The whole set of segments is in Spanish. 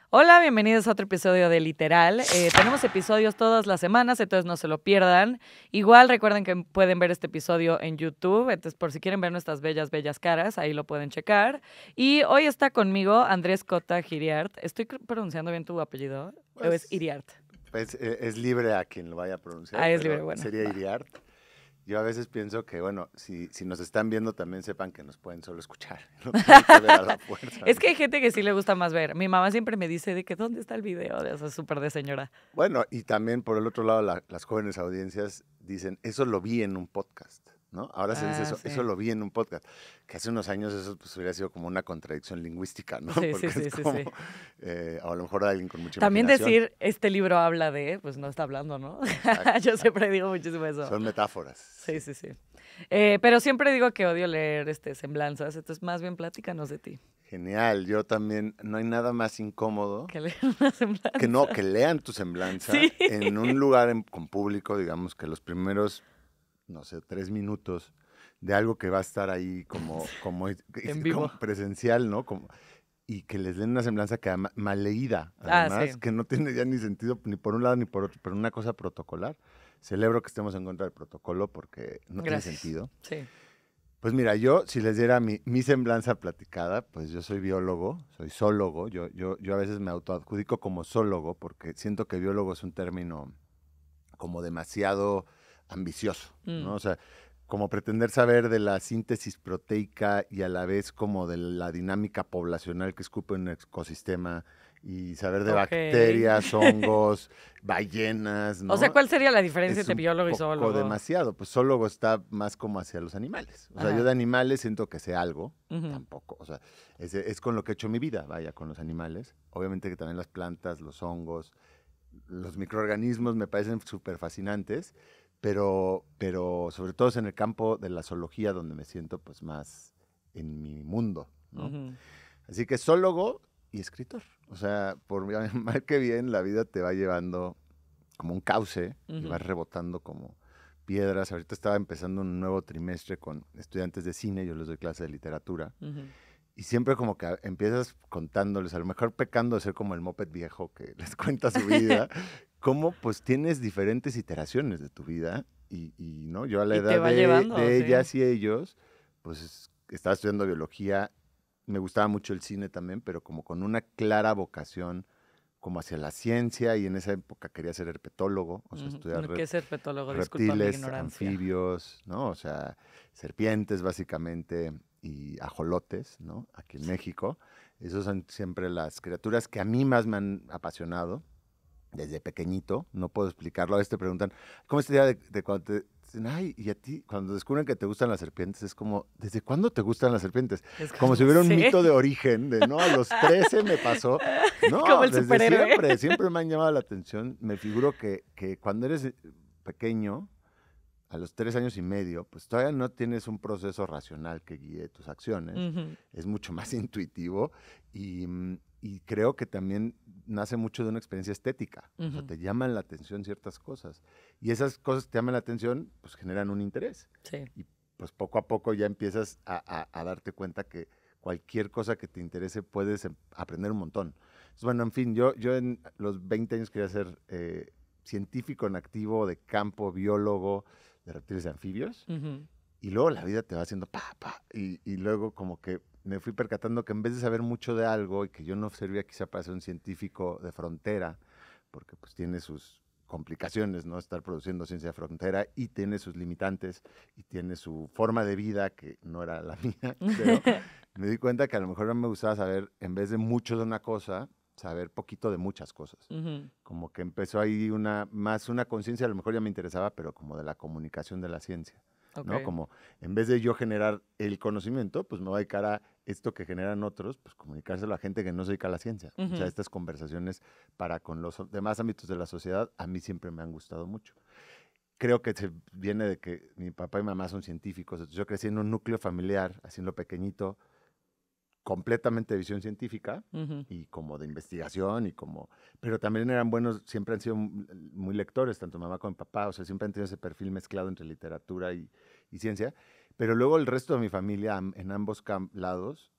Hola, bienvenidos a otro episodio de Literal. Tenemos episodios todas las semanas, entonces no se lo pierdan. Igual recuerden que pueden ver este episodio en YouTube, entonces por si quieren ver nuestras bellas, bellas caras, ahí lo pueden checar. Y hoy está conmigo Andrés Cota Giriart. ¿Estoy pronunciando bien tu apellido? ¿O es Iriart? Pues es libre a quien lo vaya a pronunciar, Ah, es pero libre, bueno. sería Va. Iriart. Yo a veces pienso que, bueno, si nos están viendo también sepan que nos pueden solo escuchar, no tienen que ver a la fuerza. Es que hay gente que sí le gusta más ver. Mi mamá siempre me dice de que ¿dónde está el video? De eso, súper de señora. Bueno, y también por el otro lado las jóvenes audiencias dicen, eso lo vi en un podcast, ¿no? Ahora se dice eso, Sí. eso lo vi en un podcast, que hace unos años eso pues hubiera sido como una contradicción lingüística, ¿no? Sí, Porque sí, es sí, como, sí. a lo mejor alguien con mucha También imaginación. decir, este libro habla de, pues no está hablando, ¿no? Yo siempre digo muchísimo eso. Son metáforas. Sí. Pero siempre digo que odio leer semblanzas, entonces más bien platícanos de ti. Genial, yo también, no hay nada más incómodo Que leer una semblanza. que lean tu semblanza Sí. en un lugar con público, digamos que los primeros, no sé, 3 minutos de algo que va a estar ahí En vivo. como presencial, ¿no? Y que les den una semblanza que mal leída, además, Sí. que no tiene ya ni sentido ni por un lado ni por otro, pero una cosa protocolar. Celebro que estemos en contra del protocolo porque no Gracias. tiene sentido. Sí. Pues mira, yo, si les diera mi semblanza platicada, pues yo soy biólogo, soy zoólogo, yo a veces me autoadjudico como zoólogo porque siento que biólogo es un término como demasiado ambicioso, ¿no? O sea, como pretender saber de la síntesis proteica y a la vez como de la dinámica poblacional que escupe un ecosistema y saber de bacterias, hongos, ballenas, ¿no? O sea, ¿cuál sería la diferencia Es entre biólogo y un zoólogo? poco demasiado. Pues zoólogo está más como hacia los animales. O sea, yo de animales siento que sé algo, tampoco. O sea, es con lo que he hecho mi vida, vaya, con los animales. Obviamente que también las plantas, los hongos, los microorganismos me parecen súper fascinantes, pero sobre todo es en el campo de la zoología donde me siento pues más en mi mundo, ¿no? Así que zoólogo y escritor. O sea, por mal que bien, la vida te va llevando como un cauce y vas rebotando como piedras. Ahorita estaba empezando un nuevo trimestre con estudiantes de cine, yo les doy clase de literatura. Y siempre como que empiezas contándoles, a lo mejor pecando de ser como el moped viejo que les cuenta su vida, cómo pues tienes diferentes iteraciones de tu vida y ¿no? Yo a la edad de ellas y ellos, pues estaba estudiando biología, me gustaba mucho el cine también, pero como con una clara vocación como hacia la ciencia y en esa época quería ser herpetólogo, o sea, estudiar ¿Qué es herpetólogo? reptiles, anfibios, ¿no? O sea, serpientes básicamente y ajolotes, ¿no? Aquí en México. Esas son siempre las criaturas que a mí más me han apasionado desde pequeñito. No puedo explicarlo. A veces te preguntan, ¿cómo es esta idea de cuando te dicen, ay, y a ti, cuando descubren que te gustan las serpientes, es como, ¿desde cuándo te gustan las serpientes? Como si hubiera un mito de origen, de no, a los 13 me pasó. No, como el desde superhéroe. siempre me han llamado la atención. Me figuro que cuando eres pequeño, a los 3 años y medio, pues todavía no tienes un proceso racional que guíe tus acciones. Es mucho más intuitivo y creo que también nace mucho de una experiencia estética. O sea, te llaman la atención ciertas cosas. Y esas cosas que te llaman la atención, pues generan un interés. Sí. Y pues poco a poco ya empiezas a darte cuenta que cualquier cosa que te interese puedes aprender un montón. Entonces, bueno, en fin, yo en los 20 años quería ser científico en activo de campo, biólogo, de reptiles y anfibios, y luego la vida te va haciendo y luego como que me fui percatando que en vez de saber mucho de algo y que yo no servía quizá para ser un científico de frontera, porque pues tiene sus complicaciones, ¿no? Estar produciendo ciencia de frontera y tiene sus limitantes y tiene su forma de vida que no era la mía, pero me di cuenta que a lo mejor me gustaba saber, en vez de mucho de una cosa, saber poquito de muchas cosas. Como que empezó ahí más una conciencia, a lo mejor ya me interesaba, pero como de la comunicación de la ciencia, ¿no? Como en vez de yo generar el conocimiento, pues me voy a dedicar a esto que generan otros, pues comunicárselo a gente que no se dedica a la ciencia. O sea, estas conversaciones para con los demás ámbitos de la sociedad, a mí siempre me han gustado mucho. Creo que se viene de que mi papá y mamá son científicos, entonces yo crecí en un núcleo familiar, así en lo pequeñito, completamente de visión científica y como de investigación pero también eran buenos, siempre han sido muy lectores, tanto mamá como papá, o sea, siempre han tenido ese perfil mezclado entre literatura y ciencia, pero luego el resto de mi familia en ambos lados,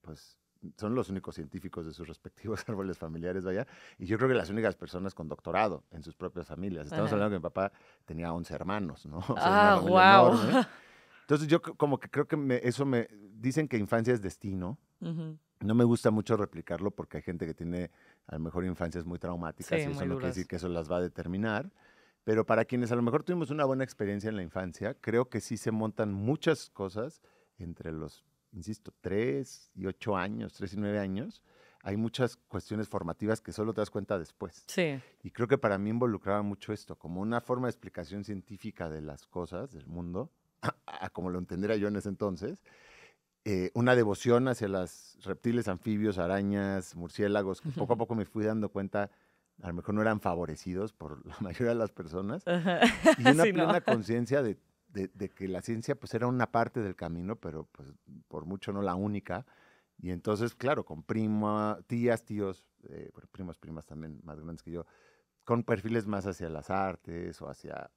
pues son los únicos científicos de sus respectivos árboles familiares, vaya, y yo creo que las únicas personas con doctorado en sus propias familias. Estamos Ajá. hablando que mi papá tenía 11 hermanos, ¿no? O sea, era Ah, una familia wow. enorme. Entonces yo como que creo que dicen que infancia es destino. No me gusta mucho replicarlo porque hay gente que tiene a lo mejor infancias muy traumáticas Sí, y eso muy no quiere decir duras. que eso las va a determinar. Pero para quienes a lo mejor tuvimos una buena experiencia en la infancia, creo que sí se montan muchas cosas entre los, insisto, 3 y 8 años, 3 y 9 años. Hay muchas cuestiones formativas que solo te das cuenta después. Sí. Y creo que para mí involucraba mucho esto, como una forma de explicación científica de las cosas, del mundo, a como lo entendiera yo en ese entonces, una devoción hacia los reptiles, anfibios, arañas, murciélagos, que poco a poco me fui dando cuenta, a lo mejor no eran favorecidos por la mayoría de las personas, Ajá. y una Sí, no. plena conciencia de que la ciencia pues era una parte del camino, pero pues por mucho no la única. Y entonces, claro, con tías, tíos, bueno, primos, primas también más grandes que yo, con perfiles más hacia las artes o hacia,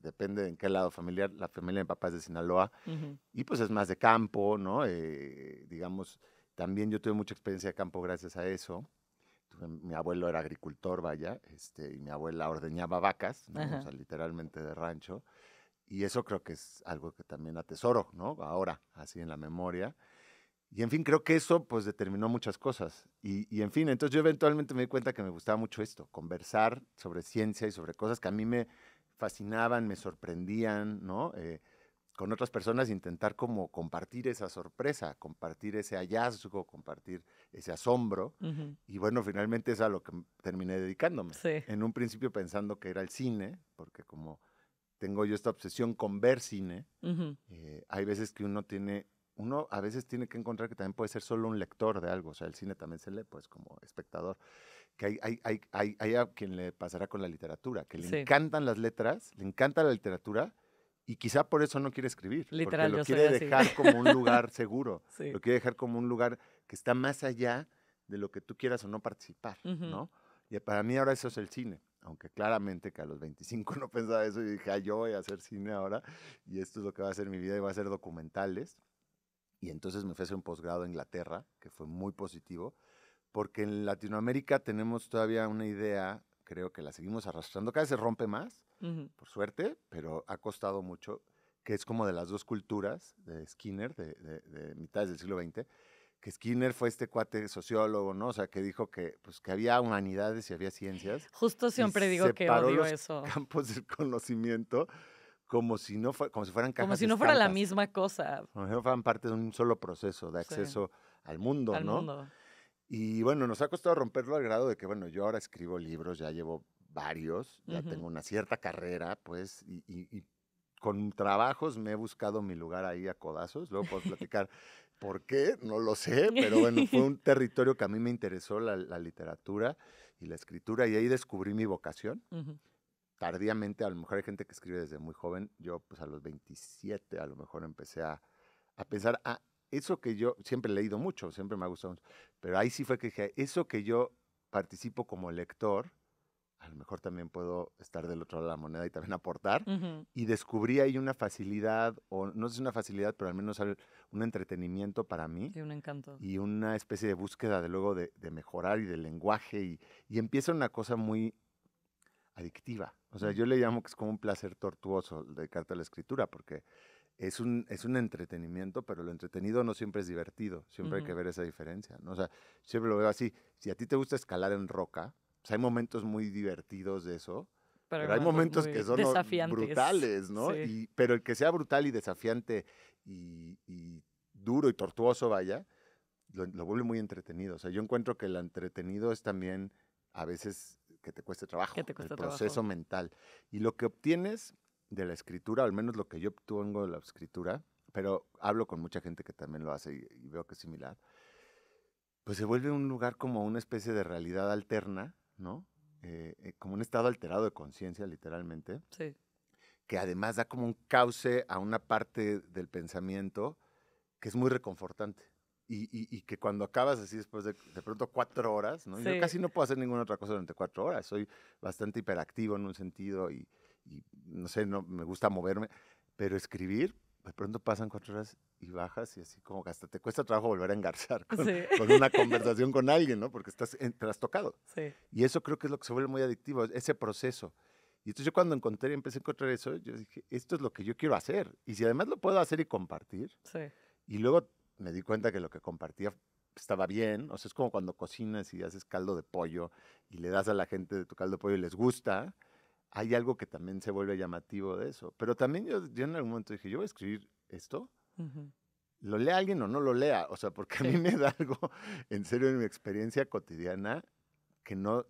depende de en qué lado familiar, la familia de mi papá es de Sinaloa, Ujú. y pues es más de campo, ¿no? Digamos, también yo tuve mucha experiencia de campo gracias a eso. Mi abuelo era agricultor, vaya, y mi abuela ordeñaba vacas, ¿no? O Ajá. sea, literalmente de rancho. Y eso creo que es algo que también atesoro, ¿no? Ahora, así en la memoria. Y en fin, creo que eso pues determinó muchas cosas. Y en fin, entonces yo eventualmente me di cuenta que me gustaba mucho esto, conversar sobre ciencia y sobre cosas que a mí me fascinaban, me sorprendían, ¿no? Con otras personas, intentar como compartir esa sorpresa, compartir ese hallazgo, compartir ese asombro. Ujú. Y bueno, finalmente es a lo que terminé dedicándome. Sí. En un principio pensando que era el cine, porque como tengo yo esta obsesión con ver cine, Ujú. hay veces que uno a veces tiene que encontrar que también puede ser solo un lector de algo, o sea, el cine también se lee, pues, como espectador, que hay a quien le pasará con la literatura, que le Sí. encantan las letras, le encanta la literatura, y quizá por eso no quiere escribir, porque Literal, lo yo soy quiere así. dejar como un lugar seguro, Sí. lo quiere dejar como un lugar que está más allá de lo que tú quieras o no participar, Ujú. ¿no? Y para mí ahora eso es el cine, aunque claramente que a los 25 no pensaba eso y dije, ah, yo voy a hacer cine ahora y esto es lo que va a ser mi vida y va a ser documentales. Y entonces me fui a hacer un posgrado a Inglaterra, que fue muy positivo, porque en Latinoamérica tenemos todavía una idea, creo que la seguimos arrastrando, cada vez se rompe más, Ujú. por suerte, pero ha costado mucho, que es como de las dos culturas de Skinner, de mitades del siglo XX, que Skinner fue este cuate sociólogo, ¿no? O sea, que dijo que, pues, que había humanidades y había ciencias, Justo y siempre digo que separó odio los eso. campos del conocimiento como si, no como si fueran Como cajas si no fuera la estancas, misma cosa. como si no fueran parte de un solo proceso de Sí. acceso al mundo, Al ¿no? mundo. Y bueno, nos ha costado romperlo al grado de que, bueno, yo ahora escribo libros, ya llevo varios, ya Ujú. tengo una cierta carrera, pues, y con trabajos me he buscado mi lugar ahí a codazos. Luego podemos platicar por qué, no lo sé, pero bueno, fue un territorio que a mí me interesó la literatura y la escritura, y ahí descubrí mi vocación. Ujú. Tardíamente, a lo mejor hay gente que escribe desde muy joven, yo pues a los 27 a lo mejor empecé a pensar, eso que yo siempre he leído mucho, siempre me ha gustado mucho, pero ahí sí fue que dije, eso que yo participo como lector, a lo mejor también puedo estar del otro lado de la moneda y también aportar. Ujú. Y descubrí ahí una facilidad, o no sé si una facilidad, pero al menos un entretenimiento para mí Sí, un encanto. y una especie de búsqueda de luego de mejorar y del lenguaje. Y empieza una cosa muy adictiva. O sea, Ujú. yo le llamo que es como un placer tortuoso dedicarte a la escritura, porque es un entretenimiento, pero lo entretenido no siempre es divertido, siempre hay que Ujú. ver esa diferencia, ¿no? O sea, siempre lo veo así, si a ti te gusta escalar en roca, pues hay momentos muy divertidos de eso, Pero pero hay hay momentos momentos que muy son desafiantes. brutales, ¿no? Sí. Pero el que sea brutal y desafiante y duro y tortuoso, vaya, lo vuelve muy entretenido. O sea, yo encuentro que el entretenido es también a veces que te cueste ¿Qué trabajo, te el cuesta proceso trabajo? mental. Y lo que obtienes de la escritura, al menos lo que yo obtengo de la escritura, pero hablo con mucha gente que también lo hace y veo que es similar, pues se vuelve un lugar como una especie de realidad alterna, ¿no? Como un estado alterado de conciencia, literalmente, Sí. que además da como un cauce a una parte del pensamiento que es muy reconfortante. Y que cuando acabas así después de pronto 4 horas, ¿no? Yo Sí. casi no puedo hacer ninguna otra cosa durante 4 horas. Soy bastante hiperactivo en un sentido y no sé, no, me gusta moverme. Pero escribir, de pronto pasan 4 horas y bajas y así como que hasta te cuesta trabajo volver a engarzar con, Sí. con una conversación con alguien, ¿no? Porque estás trastocado. Sí. Y eso creo que es lo que se vuelve muy adictivo, ese proceso. Y entonces yo cuando empecé a encontrar eso, yo dije, esto es lo que yo quiero hacer. Y si además lo puedo hacer y compartir, Sí. y luego me di cuenta que lo que compartía estaba bien, o sea, es como cuando cocinas y haces caldo de pollo y le das a la gente de tu caldo de pollo y les gusta, hay algo que también se vuelve llamativo de eso. Pero también yo en algún momento dije, yo voy a escribir esto, Ujú. lo lea alguien o no lo lea, o sea, porque a mí Sí. me da algo, en serio, en mi experiencia cotidiana, que no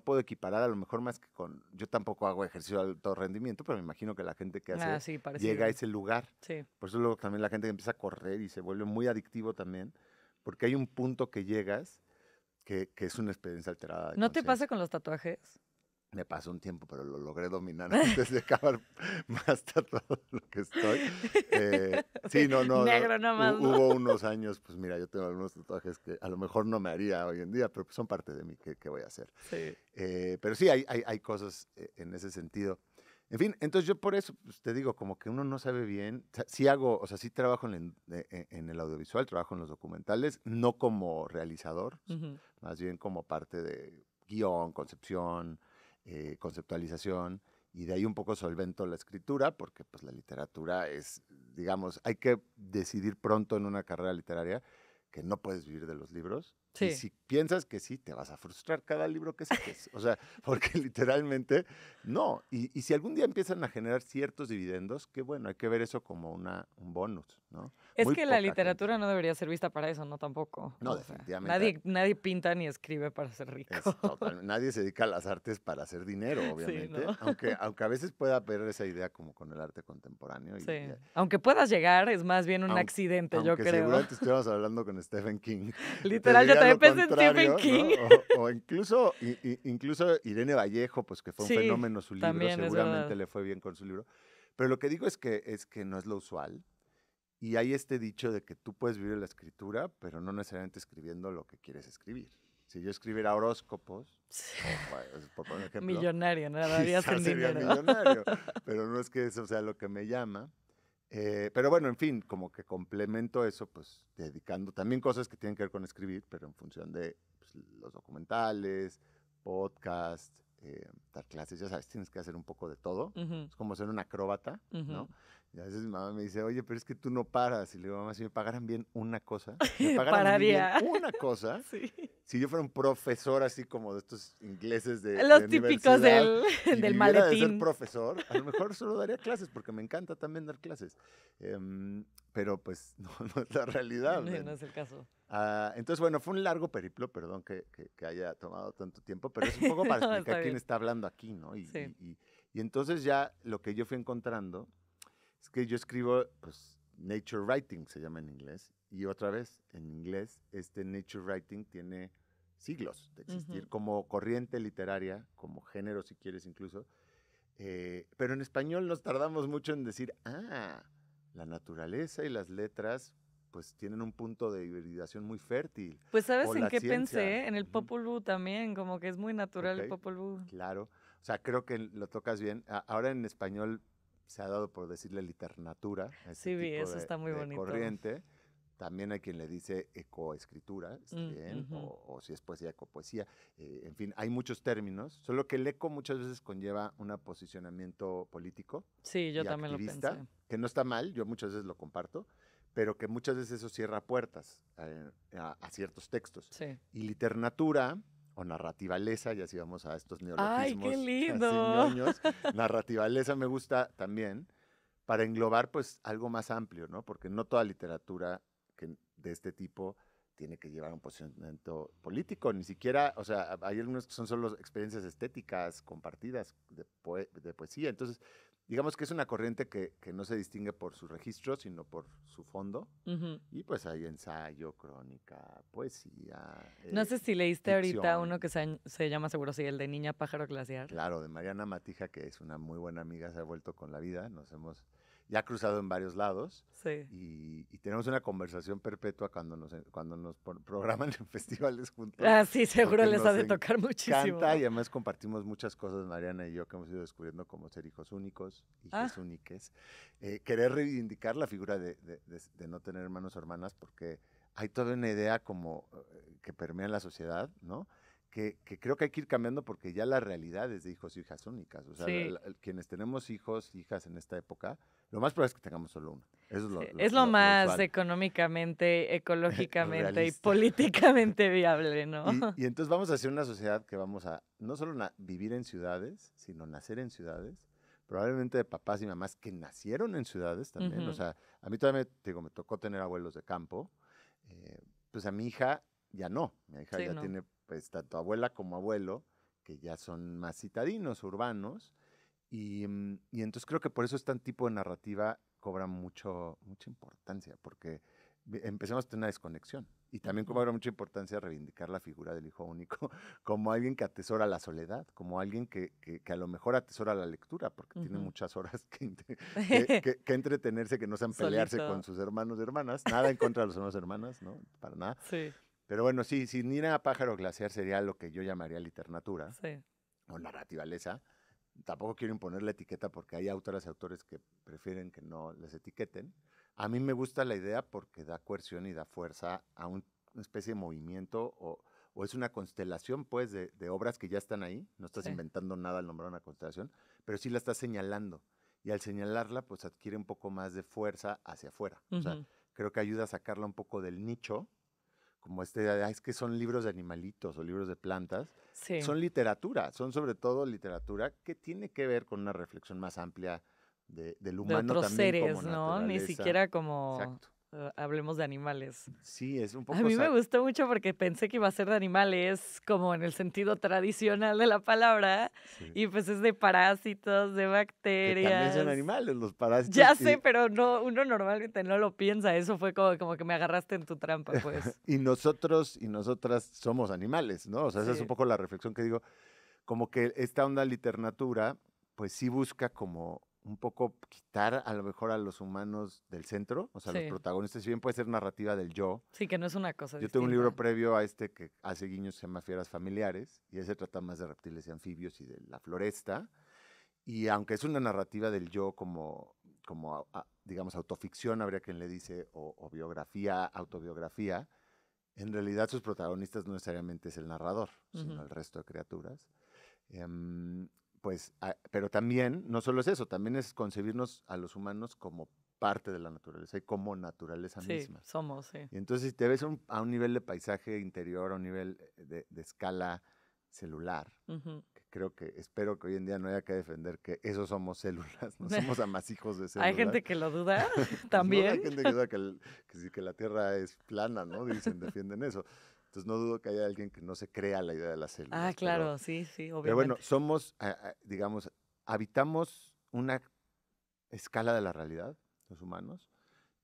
puedo equiparar a lo mejor más que con, yo tampoco hago ejercicio de alto rendimiento, pero me imagino que la gente que hace Sí, llega a parecido. ese lugar. Sí. Por eso luego también la gente que empieza a correr y se vuelve muy adictivo también, porque hay un punto que llegas que es una experiencia alterada de ¿No te pasa conciencia. con los tatuajes? Me pasó un tiempo, pero lo logré dominar antes de acabar más tatuado de lo que estoy. Sí, no, Negro nomás, ¿no? hubo unos años, pues mira, yo tengo algunos tatuajes que a lo mejor no me haría hoy en día, pero pues son parte de mí, ¿qué voy a hacer? Sí. Pero sí, hay cosas en ese sentido. En fin, entonces yo por eso pues, te digo, como que uno no sabe bien, o sea, sí hago, o sea, sí trabajo en el audiovisual, trabajo en los documentales, no como realizador, Ujú. más bien como parte de guión, concepción, conceptualización, y de ahí un poco solvento la escritura, porque pues la literatura es, digamos, hay que decidir pronto en una carrera literaria que no puedes vivir de los libros. Y Sí. si piensas que sí, te vas a frustrar cada libro que saques. O sea, porque literalmente no. Y si algún día empiezan a generar ciertos dividendos, qué bueno, hay que ver eso como un bonus, ¿no? Es Muy que la poca gente. literatura no debería ser vista para eso, ¿no? Tampoco. No, O sea, definitivamente. nadie pinta ni escribe para ser rico. Es total, nadie se dedica a las artes para hacer dinero, obviamente, ¿no? aunque a veces pueda haber esa idea como con el arte contemporáneo. Sí. Aunque puedas llegar, es más bien un aunque, accidente, yo aunque creo. seguramente estuviéramos hablando con Stephen King. Literal, yo también pensé en Stephen King. ¿No? O incluso Irene Vallejo, pues que fue un Sí, fenómeno su libro, también es seguramente verdad. le fue bien con su libro. Pero lo que digo es que no es lo usual. Y hay este dicho de que tú puedes vivir la escritura, pero no necesariamente escribiendo lo que quieres escribir. Si yo escribiera horóscopos, por poner un ejemplo, Millonario, nadarías quizás en sería dinero. millonario, pero no es que eso sea lo que me llama. Pero bueno, en fin, como que complemento eso, pues dedicando también cosas que tienen que ver con escribir, pero en función de pues, los documentales, podcast, dar clases, ya sabes, tienes que hacer un poco de todo. Ujú, Es como ser un acróbata, ¿no? ujú. Y a veces mi mamá me dice, oye, pero es que tú no paras. Y le digo, mamá, si me pagaran bien una cosa, si me pagaran a mí bien Pararía. una cosa, Sí. si yo fuera un profesor así como de estos ingleses de Los típicos universidad y del viviera de ser maletín. profesor, a lo mejor solo daría clases porque me encanta también dar clases. Pero pues no es la realidad. No es el caso. Entonces, bueno, fue un largo periplo, perdón que haya tomado tanto tiempo, pero es un poco para No, explicar está quién bien. está hablando aquí, ¿no? Sí. Y entonces ya lo que yo fui encontrando es que yo escribo, pues, nature writing se llama en inglés, y otra vez, en inglés, este nature writing tiene siglos de existir Ujú. como corriente literaria, como género si quieres incluso, pero en español nos tardamos mucho en decir, la naturaleza y las letras pues tienen un punto de hibridación muy fértil. Pues, ¿sabes O en la qué ciencia. pensé? En el Ujú. Popol Vuh también, como que es muy natural el Ok, Popol Vuh. claro. O sea, creo que lo tocas bien. Ahora en español se ha dado por decirle literatura a este Sí, vi, tipo eso está muy de bonito. corriente. También hay quien le dice ecoescritura, está bien, Ujú. o si es poesía, ecopoesía. En fin, hay muchos términos, solo que el eco muchas veces conlleva un posicionamiento político Sí, yo y también lo activista, pensé. que no está mal, yo muchas veces lo comparto, pero que muchas veces eso cierra puertas a ciertos textos. Sí. Y literatura o narrativалeza, ya si vamos a estos ¡Ay, qué neologismos así lindo! ñoños, narrativaleza me gusta también para englobar pues algo más amplio, ¿no? Porque no toda literatura de este tipo tiene que llevar un posicionamiento político, ni siquiera, o sea, hay algunos que son solo experiencias estéticas compartidas de poesía, entonces digamos que es una corriente que no se distingue por su registro, sino por su fondo, Ujú. y pues hay ensayo, crónica, poesía, No sé si leíste ahorita ficción. uno que se llama seguro sí, el de Niña Pájaro Glaciar. Claro, de Mariana Matija, que es una muy buena amiga, se ha vuelto con la vida, nos hemos ya ha cruzado en varios lados. Sí. Y tenemos una conversación perpetua cuando nos programan en festivales juntos. Ah, sí, seguro porque les ha nos de tocar muchísimo. encanta y además compartimos muchas cosas, Mariana y yo, que hemos ido descubriendo como ser hijos únicos, hijes úniques. Querer reivindicar la figura de no tener hermanos o hermanas, porque hay toda una idea como que permea en la sociedad, ¿no? Que creo que hay que ir cambiando porque ya la realidad es de hijos y hijas únicas. O sea, Sí. quienes tenemos hijos, hijas en esta época, lo más probable es que tengamos solo uno. Eso es Es lo más usual. económicamente, ecológicamente y Realista. políticamente viable, ¿no? Y entonces vamos a hacer una sociedad que vamos a no solo vivir en ciudades, sino nacer en ciudades, probablemente de papás y mamás que nacieron en ciudades también. Ujú. O sea, a mí todavía me tocó tener abuelos de campo. Pues a mi hija ya no. Mi hija Sí, ya no. tiene pues tanto abuela como abuelo, que ya son más citadinos, urbanos. Y entonces creo que por eso este tipo de narrativa cobra mucha importancia, porque empezamos a tener una desconexión. Y también Ujú. cobra mucha importancia reivindicar la figura del hijo único como alguien que atesora la soledad, como alguien que a lo mejor atesora la lectura, porque tiene Ujú. muchas horas que entretenerse, que no sean pelearse Solito. con sus hermanos y hermanas. Nada en contra de los hermanos y hermanas, ¿no? Para nada. Sí, Pero bueno, sí, si Nina Pájaro Glaciar sería lo que yo llamaría literatura sí. o narrativeza. Tampoco quiero imponer la etiqueta porque hay autoras y autores que prefieren que no les etiqueten. A mí me gusta la idea porque da coerción y da fuerza a una especie de movimiento o es una constelación, pues, de obras que ya están ahí. No estás Sí. inventando nada al nombrar una constelación, pero sí la estás señalando. Y al señalarla, pues adquiere un poco más de fuerza hacia afuera. O sea, Ujú. creo que ayuda a sacarla un poco del nicho, como es que son libros de animalitos o libros de plantas. Sí. Son literatura, son sobre todo literatura que tiene que ver con una reflexión más amplia del De humano otros también seres, como ¿no? Ni naturaleza. siquiera como Exacto. hablemos de animales. Sí, es un A poco... mí me gustó mucho porque pensé que iba a ser de animales como en el sentido tradicional de la palabra Sí. y pues es de parásitos, de Que también son bacterias. animales, los parásitos. Ya sé, pero no, uno normalmente no lo piensa. Eso fue como que me agarraste en tu trampa, pues. Y nosotros y nosotras somos animales, ¿no? O sea, esa es un Sí, poco la reflexión que digo, como que esta onda literatura, pues sí busca como un poco quitar a lo mejor a los humanos del centro, o sea, los sí, protagonistas, si bien puede ser narrativa del yo. sí, que no es una cosa Yo tengo un libro distinta. previo a este que hace guiños, se llama Fieras Familiares, y ese trata más de reptiles y anfibios y de la floresta. Y aunque es una narrativa del yo como digamos, autoficción, habría quien le dice, o biografía, autobiografía, en realidad sus protagonistas no necesariamente es el narrador, sino Ujú. el resto de criaturas. Pues, pero también, no solo es eso, también es concebirnos a los humanos como parte de la naturaleza y como naturaleza Sí, misma. somos, sí. Y entonces, si te ves a un nivel de paisaje interior, a un nivel de escala celular, Ujú. que espero que hoy en día no haya que defender que eso somos células, no somos amasijos de Hay células. gente que lo duda Pues no, también. hay gente que duda que la Tierra es plana, ¿no? Dicen, defienden eso. Entonces no dudo que haya alguien que no se crea la idea de las Ah, células. claro, sí, sí, Pero bueno, obviamente. somos, digamos, habitamos una escala de la realidad, los humanos,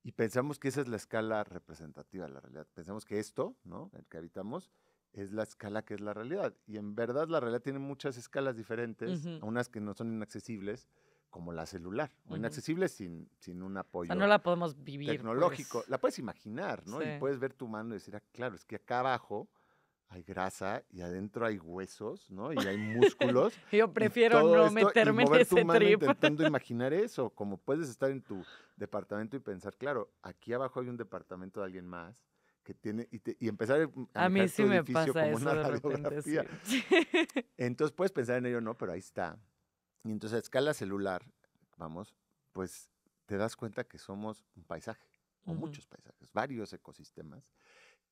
y pensamos que esa es la escala representativa de la realidad. Pensamos que esto, ¿no? El que habitamos, es la escala que es la realidad. Y en verdad la realidad tiene muchas escalas diferentes, Ujú, unas que no son inaccesibles, como la celular, o ujú. inaccesibles sin un O sea, no apoyo la podemos vivir, tecnológico. pues. La puedes imaginar, ¿no? Sí. Y puedes ver tu mano y decir, ah, claro, es que acá abajo hay grasa y adentro hay huesos, ¿no? Y hay músculos Yo y prefiero todo no esto y meterme en mover tu ese mano trip. intentando imaginar eso, como puedes estar en tu departamento y pensar, claro, aquí abajo hay un departamento de alguien más que tiene y empezar a A mí manejar sí tu me edificio pasa como eso una de repente, sí. radiografía. Entonces puedes pensar en ello, no, pero ahí está. Y entonces a escala celular, vamos, pues te das cuenta que somos un paisaje o Ujú, muchos paisajes, varios ecosistemas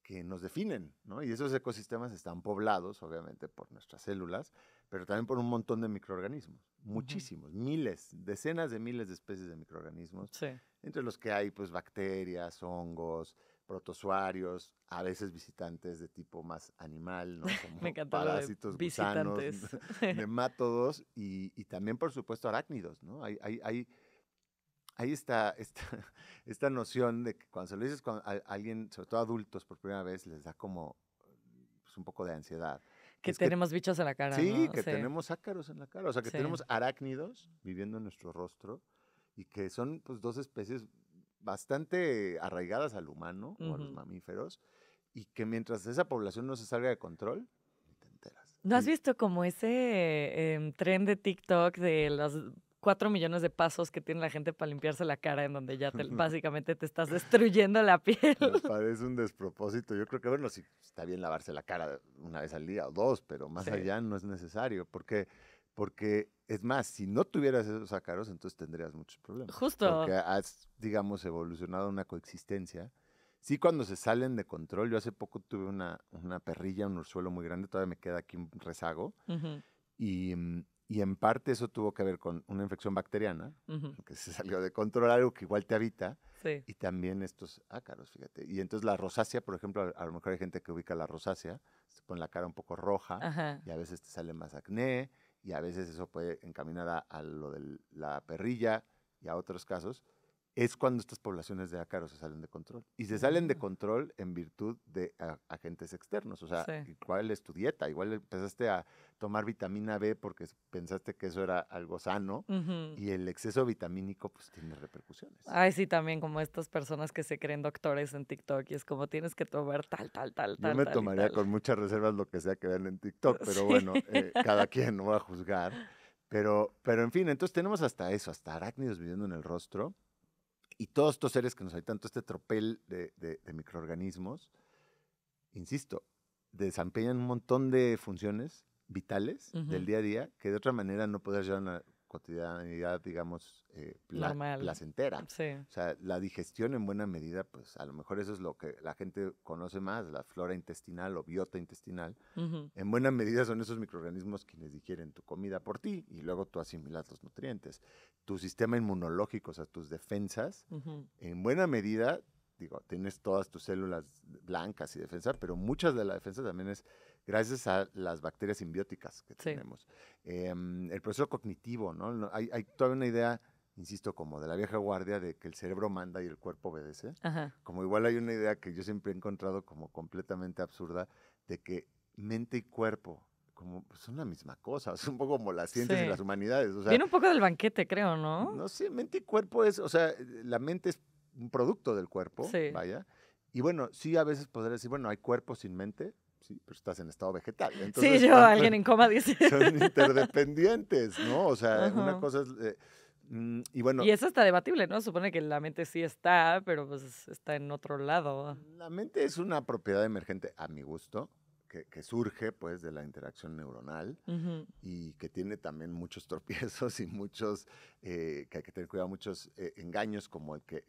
que nos definen, ¿no? Y esos ecosistemas están poblados, obviamente, por nuestras células, pero también por un montón de microorganismos, ujú. muchísimos, miles, decenas de miles de especies de microorganismos, Sí. entre los que hay, pues, bacterias, hongos, protozoarios, a veces visitantes de tipo más animal, ¿no? Me Como encantó lo de parásitos, gusanos, visitantes. nemátodos y también, por supuesto, arácnidos, ¿no? Hay esta noción de que cuando se lo dices a alguien, sobre todo adultos por primera vez, les da como pues, un poco de ansiedad. Que Que es que tenemos bichos en la cara, sí, ¿no? que Sí, tenemos ácaros en la cara, o sea, que sí. tenemos arácnidos viviendo en nuestro rostro y que son pues dos especies bastante arraigadas al humano o a los mamíferos, y que mientras esa población no se salga de control, ni te enteras. ¿No has visto como ese tren de TikTok de los 4 millones de pasos que tiene la gente para limpiarse la cara, en donde ya básicamente te estás destruyendo la piel? Me parece un despropósito. Yo creo que, bueno, sí está bien lavarse la cara una vez al día o dos, pero más allá no es necesario. Porque, es más, si no tuvieras esos ácaros, entonces tendrías muchos problemas. Justo. Porque has, digamos, evolucionado una coexistencia. Sí, cuando se salen de control. Yo hace poco tuve una perrilla, un ursuelo muy grande, todavía me queda aquí un rezago. Y en parte eso tuvo que ver con una infección bacteriana, que se salió de control, algo que igual te habita, y también estos ácaros, fíjate. Y entonces la rosácea, por ejemplo, a lo mejor hay gente que ubica la rosácea, se pone la cara un poco roja, y a veces te sale más acné, y a veces eso puede encaminar a lo de la perrilla y a otros casos. Es cuando estas poblaciones de ácaros se salen de control. Y se salen de control en virtud de agentes externos. O sea, ¿cuál es tu dieta? Igual empezaste a tomar vitamina B porque pensaste que eso era algo sano, y el exceso vitamínico pues tiene repercusiones. Ay, sí, también como estas personas que se creen doctores en TikTok y es como tienes que tomar tal. Yo me tomaría con muchas reservas lo que sea que vean en TikTok, pero bueno, cada quien no va a juzgar. Pero en fin, entonces tenemos hasta eso, hasta arácnidos viviendo en el rostro. Y todos estos seres que nos habitan, todo este tropel de microorganismos, insisto, desempeñan un montón de funciones vitales del día a día que de otra manera no podrías llevar una cotidianidad, digamos, placentera. Sí. O sea, la digestión en buena medida, pues a lo mejor eso es lo que la gente conoce más, la flora intestinal o biota intestinal. En buena medida son esos microorganismos quienes digieren tu comida por ti y luego tú asimilas los nutrientes. Tu sistema inmunológico, o sea, tus defensas, en buena medida, digo, tienes todas tus células blancas y defensa, pero muchas de la defensa también es gracias a las bacterias simbióticas que tenemos. El proceso cognitivo, ¿no? Hay toda una idea, insisto, como de la vieja guardia, de que el cerebro manda y el cuerpo obedece. Como igual hay una idea que yo siempre he encontrado como completamente absurda, de que mente y cuerpo como son la misma cosa, es un poco como las ciencias y las humanidades. O sea, viene un poco del banquete, creo, ¿no? No sé, mente y cuerpo es, o sea, la mente es un producto del cuerpo, vaya. Y bueno, sí a veces podría decir, bueno, hay cuerpo sin mente, sí, pero estás en estado vegetal. Entonces, alguien en coma dice. Son interdependientes, ¿no? O sea, una cosa es... y bueno... Y eso está debatible, ¿no? Supone que la mente sí está, pero pues está en otro lado. La mente es una propiedad emergente, a mi gusto, que surge pues de la interacción neuronal y que tiene también muchos tropiezos y muchos, que hay que tener cuidado, muchos engaños, como el que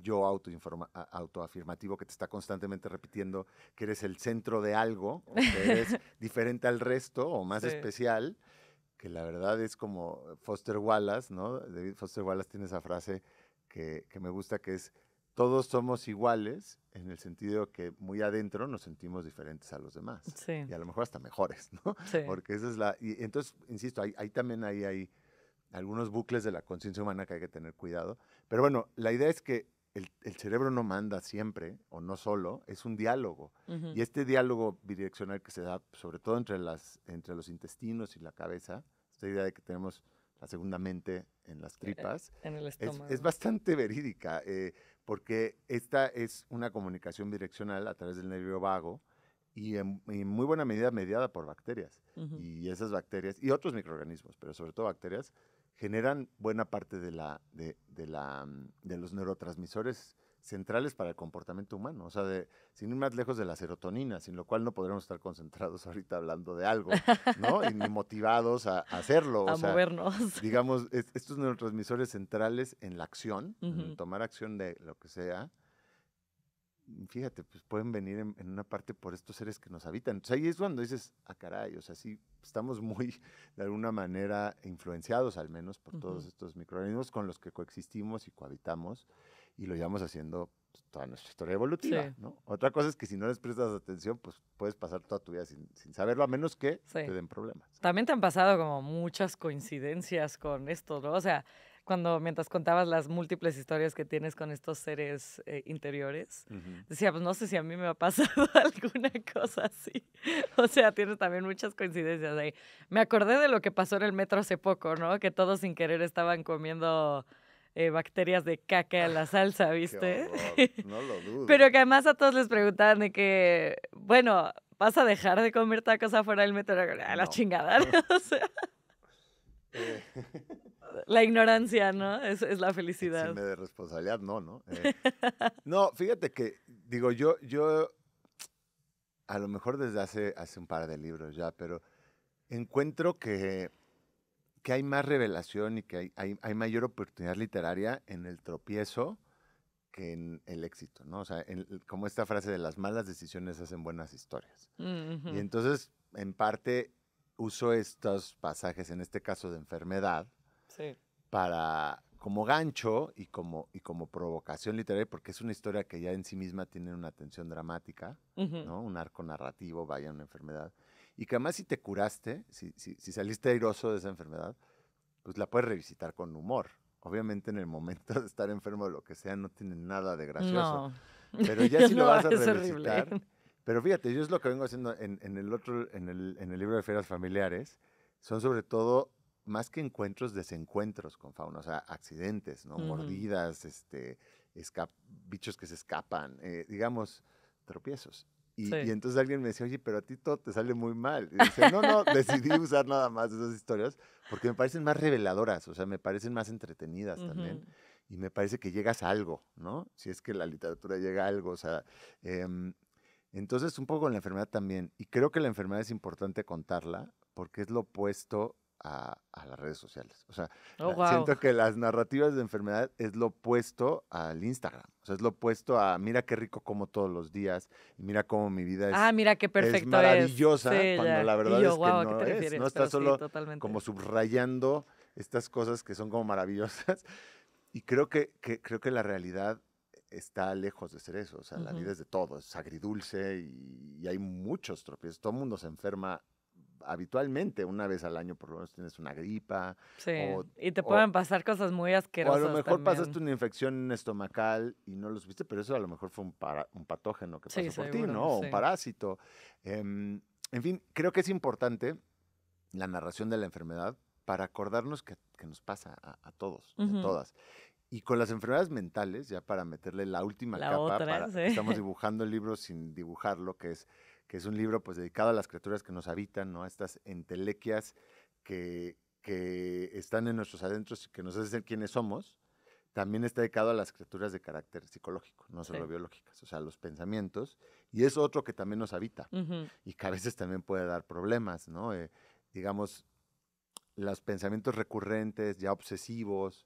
yo autoafirmativo que te está constantemente repitiendo que eres el centro de algo, o que eres diferente al resto o más especial, que la verdad es como Foster Wallace, ¿no? David Foster Wallace tiene esa frase que me gusta, que es: todos somos iguales en el sentido que muy adentro nos sentimos diferentes a los demás. Sí. Y a lo mejor hasta mejores, ¿no? Sí. Porque esa es la... Y entonces, insisto, hay también hay algunos bucles de la conciencia humana que hay que tener cuidado. Pero bueno, la idea es que el cerebro no manda siempre, o no solo, es un diálogo. Y este diálogo bidireccional que se da, sobre todo entre los intestinos y la cabeza, esta idea de que tenemos la segunda mente en las tripas, en el estómago. Es bastante verídica, porque esta es una comunicación bidireccional a través del nervio vago y en muy buena medida mediada por bacterias. Y esas bacterias, y otros microorganismos, pero sobre todo bacterias, generan buena parte de los neurotransmisores centrales para el comportamiento humano, o sea, sin ir más lejos de la serotonina, sin lo cual no podremos estar concentrados ahorita hablando de algo, ¿no? Y ni motivados a hacerlo. A movernos. Digamos, estos neurotransmisores centrales en la acción, en tomar acción de lo que sea, fíjate, pues pueden venir en una parte por estos seres que nos habitan. Entonces ahí es cuando dices, caray, o sea, sí, estamos muy, de alguna manera, influenciados al menos por todos estos microorganismos con los que coexistimos y cohabitamos, y lo llevamos haciendo pues, toda nuestra historia evolutiva, ¿no? Otra cosa es que si no les prestas atención, pues puedes pasar toda tu vida sin saberlo, a menos que te den problemas. También te han pasado como muchas coincidencias con esto, ¿no? O sea, mientras contabas las múltiples historias que tienes con estos seres interiores, decía, pues no sé si a mí me ha pasado alguna cosa así. O sea, tienes también muchas coincidencias ahí. Me acordé de lo que pasó en el metro hace poco, ¿no? Que todos sin querer estaban comiendo bacterias de caca en la salsa, Qué ¿viste? horror, no lo dudo. Pero que además a todos les preguntaban de que, bueno, ¿vas a dejar de comer tacos afuera del metro? A la No. chingada, ¿no? O sea, la ignorancia, ¿no? Es la felicidad. Exime de responsabilidad, no. No, fíjate que, digo, yo a lo mejor desde hace un par de libros ya, pero encuentro que hay más revelación y que hay mayor oportunidad literaria en el tropiezo que en el éxito, ¿no? O sea, como esta frase de las malas decisiones hacen buenas historias. Y entonces, en parte, uso estos pasajes, en este caso de enfermedad, sí, para como gancho y como provocación literaria, porque es una historia que ya en sí misma tiene una tensión dramática, ¿no? Un arco narrativo, vaya, una enfermedad. Y que además si te curaste, si saliste airoso de esa enfermedad, pues la puedes revisitar con humor. Obviamente en el momento de estar enfermo o lo que sea no tiene nada de gracioso. No. Pero ya si lo No, vas a es revisitar. horrible. Pero fíjate, yo es lo que vengo haciendo en el libro de Ferias Familiares, son sobre todo más que encuentros, desencuentros con fauna, o sea, accidentes, ¿no? Mordidas, bichos que se escapan, digamos, tropiezos. Y Sí. entonces alguien me decía, oye, pero a ti todo te sale muy mal. Y dice, no, decidí usar nada más esas historias porque me parecen más reveladoras, o sea, me parecen más entretenidas también. Y me parece que llegas a algo, ¿no? Si es que la literatura llega a algo, o sea, entonces un poco con la enfermedad también. Y creo que la enfermedad es importante contarla porque es lo opuesto a las redes sociales. O sea, Oh, wow. siento que las narrativas de enfermedad es lo opuesto al Instagram. O sea, es lo opuesto a mira qué rico como todos los días y mira cómo mi vida Ah, mira qué perfecto es maravillosa Sí, cuando ya. la Y verdad yo, es que wow, ¿a qué no te es. refieres? No Pero estás sí, solo totalmente. como subrayando estas cosas que son como maravillosas. Y creo que la realidad está lejos de ser eso. O sea, la vida es de todo, es agridulce y hay muchos tropiezos. Todo el mundo se enferma habitualmente, una vez al año por lo menos tienes una gripa. Sí, O, y te o, pueden pasar cosas muy o a lo asquerosas mejor pasaste también. una infección estomacal y no lo supiste, pero eso a lo mejor fue un patógeno que Sí, pasó por ti, seguro, ¿no? O un sí. parásito. En fin, creo que es importante la narración de la enfermedad para acordarnos que nos pasa a todos y a todas. Y con las enfermedades mentales, ya para meterle la última La capa, otra, sí. que estamos dibujando el libro sin dibujarlo, que es un libro pues dedicado a las criaturas que nos habitan, ¿no? A estas entelequias que están en nuestros adentros y que nos hacen ser quienes somos. También está dedicado a las criaturas de carácter psicológico, no solo Sí. biológicas, o sea, los pensamientos. Y es otro que también nos habita y que a veces también puede dar problemas, ¿no? Digamos, los pensamientos recurrentes, ya obsesivos,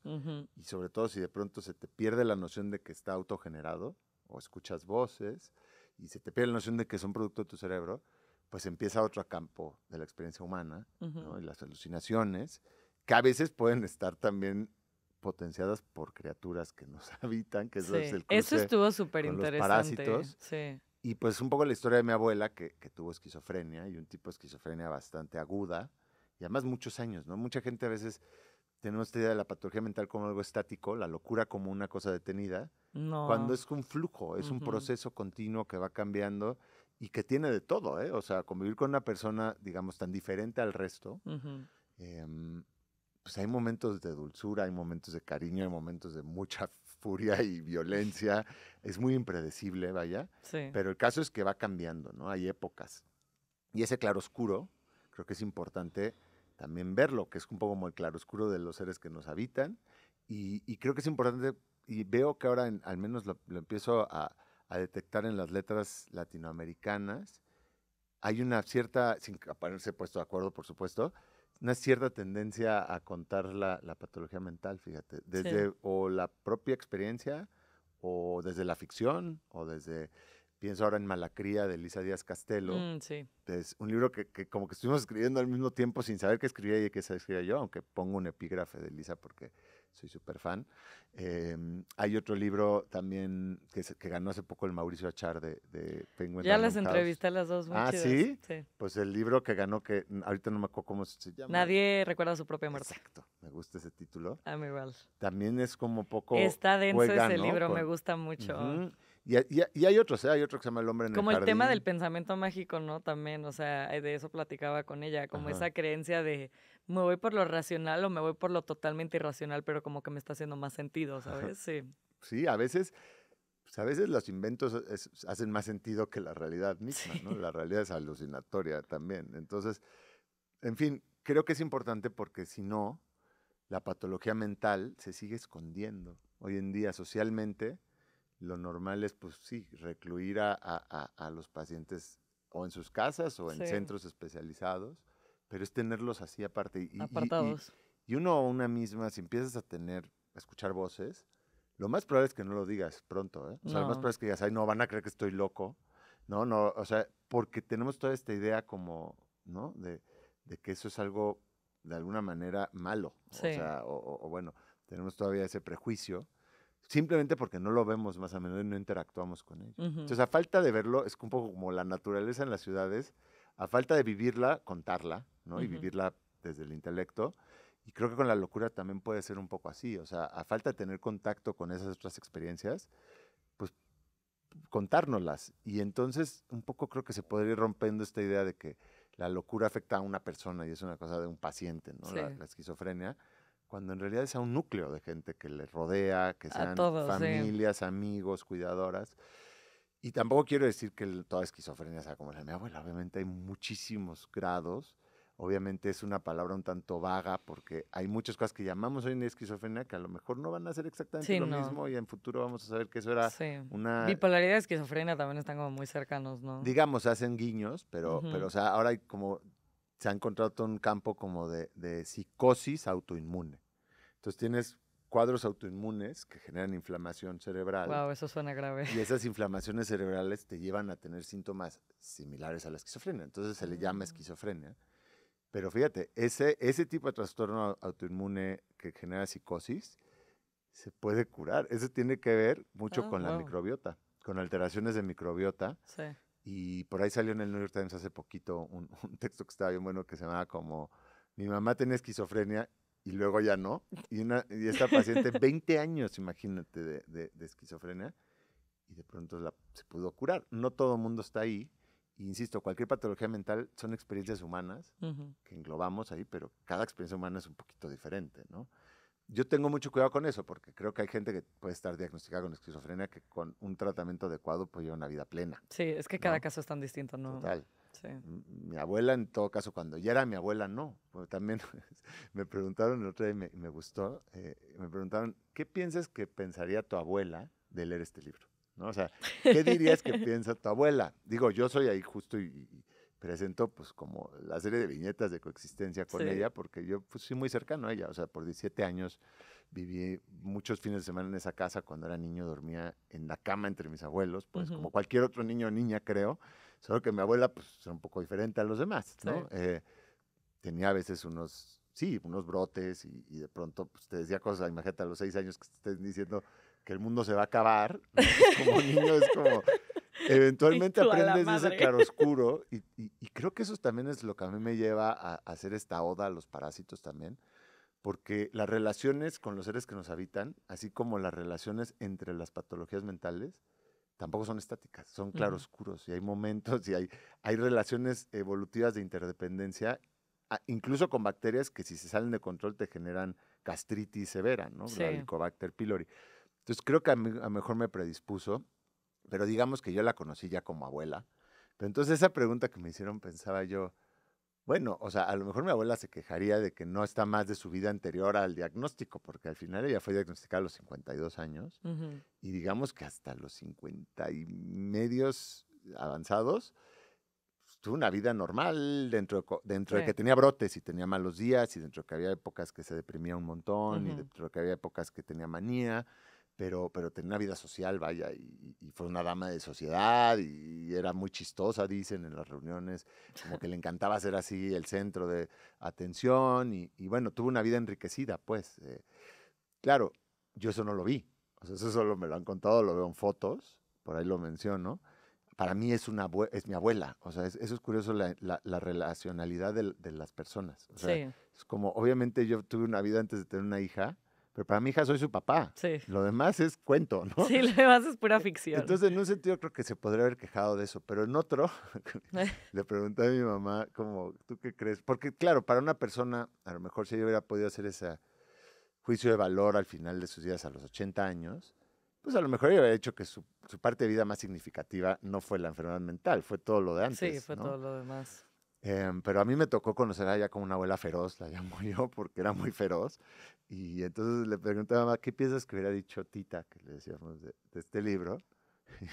y sobre todo si de pronto se te pierde la noción de que está autogenerado o escuchas voces y se te pierde la noción de que son producto de tu cerebro, pues empieza otro campo de la experiencia humana, ¿no? Y las alucinaciones, que a veces pueden estar también potenciadas por criaturas que nos habitan, que eso es el Eso cruce estuvo súper con los interesante. parásitos. Sí. Y pues un poco la historia de mi abuela, que tuvo esquizofrenia, y un tipo de esquizofrenia bastante aguda, y además muchos años, ¿no? Mucha gente a veces tenemos esta idea de la patología mental como algo estático, la locura como una cosa detenida, cuando No. es un flujo, es un proceso continuo que va cambiando y que tiene de todo, ¿eh? O sea, convivir con una persona, digamos, tan diferente al resto, pues hay momentos de dulzura, hay momentos de cariño, hay momentos de mucha furia y violencia, es muy impredecible, vaya, Sí. pero el caso es que va cambiando, ¿no? Hay épocas. Y ese claroscuro, creo que es importante también verlo, que es un poco como el claroscuro de los seres que nos habitan. Y creo que es importante, y veo que ahora al menos lo empiezo a detectar en las letras latinoamericanas, hay una cierta, sin haberse puesto de acuerdo, por supuesto, una cierta tendencia a contar la patología mental, fíjate, desde o la propia experiencia, o desde la ficción, o desde Pienso ahora en Malacría de Elisa Díaz Castelo. Sí. Es un libro que como que estuvimos escribiendo al mismo tiempo sin saber qué escribía ella y qué escribía yo, aunque pongo un epígrafe de Elisa porque soy súper fan. Hay otro libro también que ganó hace poco el Mauricio Achar de Penguin Ya Random las House. entrevisté a las dos, muy chidas. ¿Sí? Sí. Pues el libro que ganó, que ahorita no me acuerdo cómo se llama. Nadie recuerda su propia muerte. Exacto, me gusta ese título. A mí igual. También es como poco Está denso juega, ese ¿no? libro, me gusta mucho. Y hay otros, hay otro que se llama El hombre en Como el el jardín. tema del pensamiento mágico, ¿no? También, o sea, de eso platicaba con ella, como esa creencia de me voy por lo racional o me voy por lo totalmente irracional, pero como que me está haciendo más sentido, ¿sabes? Sí. Sí, a veces los inventos hacen más sentido que la realidad misma, ¿no? La realidad es alucinatoria también. Entonces, en fin, creo que es importante porque si no, la patología mental se sigue escondiendo. Hoy en día, socialmente, lo normal es, pues sí, recluir a los pacientes o en sus casas o en centros especializados, pero es tenerlos así aparte. Apartados. Y uno o una misma, si empiezas a escuchar voces, lo más probable es que no lo digas pronto, ¿eh? O sea, lo más probable es que digas, ay, no, van a creer que estoy loco. No, o sea, porque tenemos toda esta idea como, ¿no? De que eso es algo, de alguna manera, malo. Sí. O sea, o bueno, tenemos todavía ese prejuicio, simplemente porque no lo vemos más a menudo y no interactuamos con ello. Entonces, a falta de verlo, es un poco como la naturaleza en las ciudades, a falta de vivirla, contarla, ¿no? Y vivirla desde el intelecto. Y creo que con la locura también puede ser un poco así. O sea, a falta de tener contacto con esas otras experiencias, pues contárnoslas. Y entonces, un poco creo que se podría ir rompiendo esta idea de que la locura afecta a una persona y es una cosa de un paciente, ¿no? Sí. La esquizofrenia, cuando en realidad es a un núcleo de gente que le rodea, que sean todos, familias, amigos, cuidadoras. Y tampoco quiero decir que toda esquizofrenia sea como la de mi abuela. Obviamente hay muchísimos grados. Obviamente es una palabra un tanto vaga porque hay muchas cosas que llamamos hoy en día esquizofrenia que a lo mejor no van a ser exactamente lo mismo y en futuro vamos a saber que eso era una... Bipolaridad y esquizofrenia también están como muy cercanos, ¿no? Digamos, hacen guiños, pero o sea, ahora hay como... Se ha encontrado todo un campo como de psicosis autoinmune. Entonces tienes cuadros autoinmunes que generan inflamación cerebral. Wow, eso suena grave. Y esas inflamaciones cerebrales te llevan a tener síntomas similares a la esquizofrenia. Entonces se le llama esquizofrenia. Pero fíjate, ese tipo de trastorno autoinmune que genera psicosis se puede curar. Eso tiene que ver mucho con la microbiota, con alteraciones de microbiota. Sí. Y por ahí salió en el New York Times hace poquito un texto que estaba bien bueno que se llamaba como mi mamá tenía esquizofrenia y luego ya no. Y esta paciente, 20 años, imagínate, de esquizofrenia, y de pronto se pudo curar. No todo el mundo está ahí. Y insisto, cualquier patología mental son experiencias humanas que englobamos ahí, pero cada experiencia humana es un poquito diferente, ¿no? Yo tengo mucho cuidado con eso, porque creo que hay gente que puede estar diagnosticada con esquizofrenia que con un tratamiento adecuado puede llevar una vida plena. Sí, es que cada caso es tan distinto, ¿no? Total. Sí. Mi abuela, en todo caso, cuando ya era mi abuela, no. Porque también me preguntaron el otro día y me gustó, me preguntaron, ¿qué piensas que pensaría tu abuela de leer este libro? ¿No? O sea, ¿qué dirías que piensa tu abuela? Digo, yo soy ahí justo y presento pues como la serie de viñetas de coexistencia con ella, porque yo pues soy muy cercano a ella. O sea, por 17 años viví muchos fines de semana en esa casa. Cuando era niño dormía en la cama entre mis abuelos, pues como cualquier otro niño o niña, creo. Solo que mi abuela pues era un poco diferente a los demás, ¿no? Tenía a veces unos brotes y de pronto pues, te decía cosas, imagínate a los 6 años que te estén diciendo que el mundo se va a acabar, ¿no? Pues, como niño es como, eventualmente aprendes de ese claroscuro y creo que eso también es lo que a mí me lleva a hacer esta oda a los parásitos también, porque las relaciones con los seres que nos habitan, así como las relaciones entre las patologías mentales, tampoco son estáticas, son claroscuros y hay momentos y hay relaciones evolutivas de interdependencia, incluso con bacterias que si se salen de control te generan gastritis severa, ¿no? La Helicobacter pylori. Entonces creo que a lo mejor me predispuso, pero digamos que yo la conocí ya como abuela. Pero entonces esa pregunta que me hicieron pensaba yo, bueno, o sea, a lo mejor mi abuela se quejaría de que no está más de su vida anterior al diagnóstico, porque al final ella fue diagnosticada a los 52 años y digamos que hasta los 50 y medios avanzados pues, tuvo una vida normal dentro de que tenía brotes y tenía malos días y dentro de que había épocas que se deprimía un montón y dentro de que había épocas que tenía manía. pero tenía una vida social, vaya, y fue una dama de sociedad y era muy chistosa, dicen, en las reuniones, como que le encantaba ser así el centro de atención y bueno, tuvo una vida enriquecida, pues. Claro, yo eso no lo vi, o sea, eso solo me lo han contado, lo veo en fotos, por ahí lo menciono. Para mí es es mi abuela, o sea, eso es curioso, la relacionalidad de las personas. O sea, Sí, es como, obviamente yo tuve una vida antes de tener una hija, pero para mi hija soy su papá. sí. Lo demás es cuento, ¿no? Sí, lo demás es pura ficción. Entonces, en un sentido creo que se podría haber quejado de eso, pero en otro, le pregunté a mi mamá, como, ¿tú qué crees? Porque, claro, para una persona, a lo mejor si ella hubiera podido hacer ese juicio de valor al final de sus días a los 80 años, pues a lo mejor ella hubiera dicho que su parte de vida más significativa no fue la enfermedad mental, fue todo lo de Sí, antes, fue ¿no? todo lo demás. Pero a mí me tocó conocer a ella como una abuela feroz, la llamo yo, porque era muy feroz. Y entonces le pregunté a mamá, ¿qué piensas que hubiera dicho Tita, que le decíamos de este libro?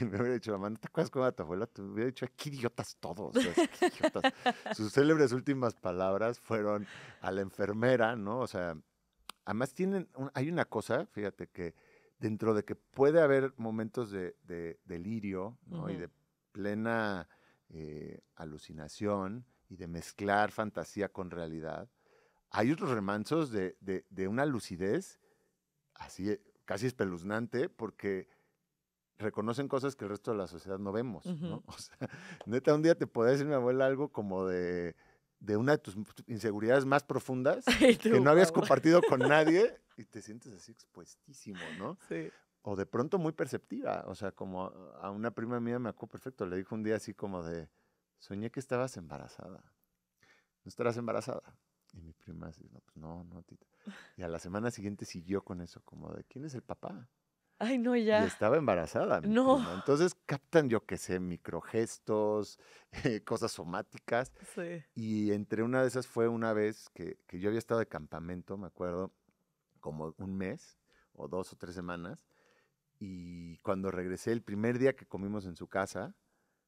Y me hubiera dicho, mamá, ¿no te acuerdas cómo era tu abuela? Te hubiera dicho, qué idiotas todos, o sea, qué idiotas. Sus célebres últimas palabras fueron a la enfermera, ¿no? O sea, además hay una cosa, fíjate, que dentro de que puede haber momentos de delirio, ¿no? Y Ujú. de plena alucinación y de mezclar fantasía con realidad, hay otros remansos de una lucidez así casi espeluznante porque reconocen cosas que el resto de la sociedad no vemos, Ujú. ¿no? O sea, neta, un día te podía decir mi abuela algo como de una de tus inseguridades más profundas Y que tú, no habías guau. compartido con nadie y te sientes así expuestísimo, ¿no? Sí. O de pronto muy perceptiva, o sea, como a una prima mía me acuerdo perfecto, le dijo un día así como de, soñé que estabas embarazada, ¿no estarás embarazada? Y mi prima así, no, pues no, no, tita. Y a la semana siguiente siguió con eso, como de, ¿quién es el papá? Ay, no, Y ya. estaba embarazada mi No. prima. Entonces captan, yo qué sé, microgestos, cosas somáticas. Sí. Y entre una de esas fue una vez que yo había estado de campamento, me acuerdo, como un mes o 2 o 3 semanas. Y cuando regresé, el primer día que comimos en su casa,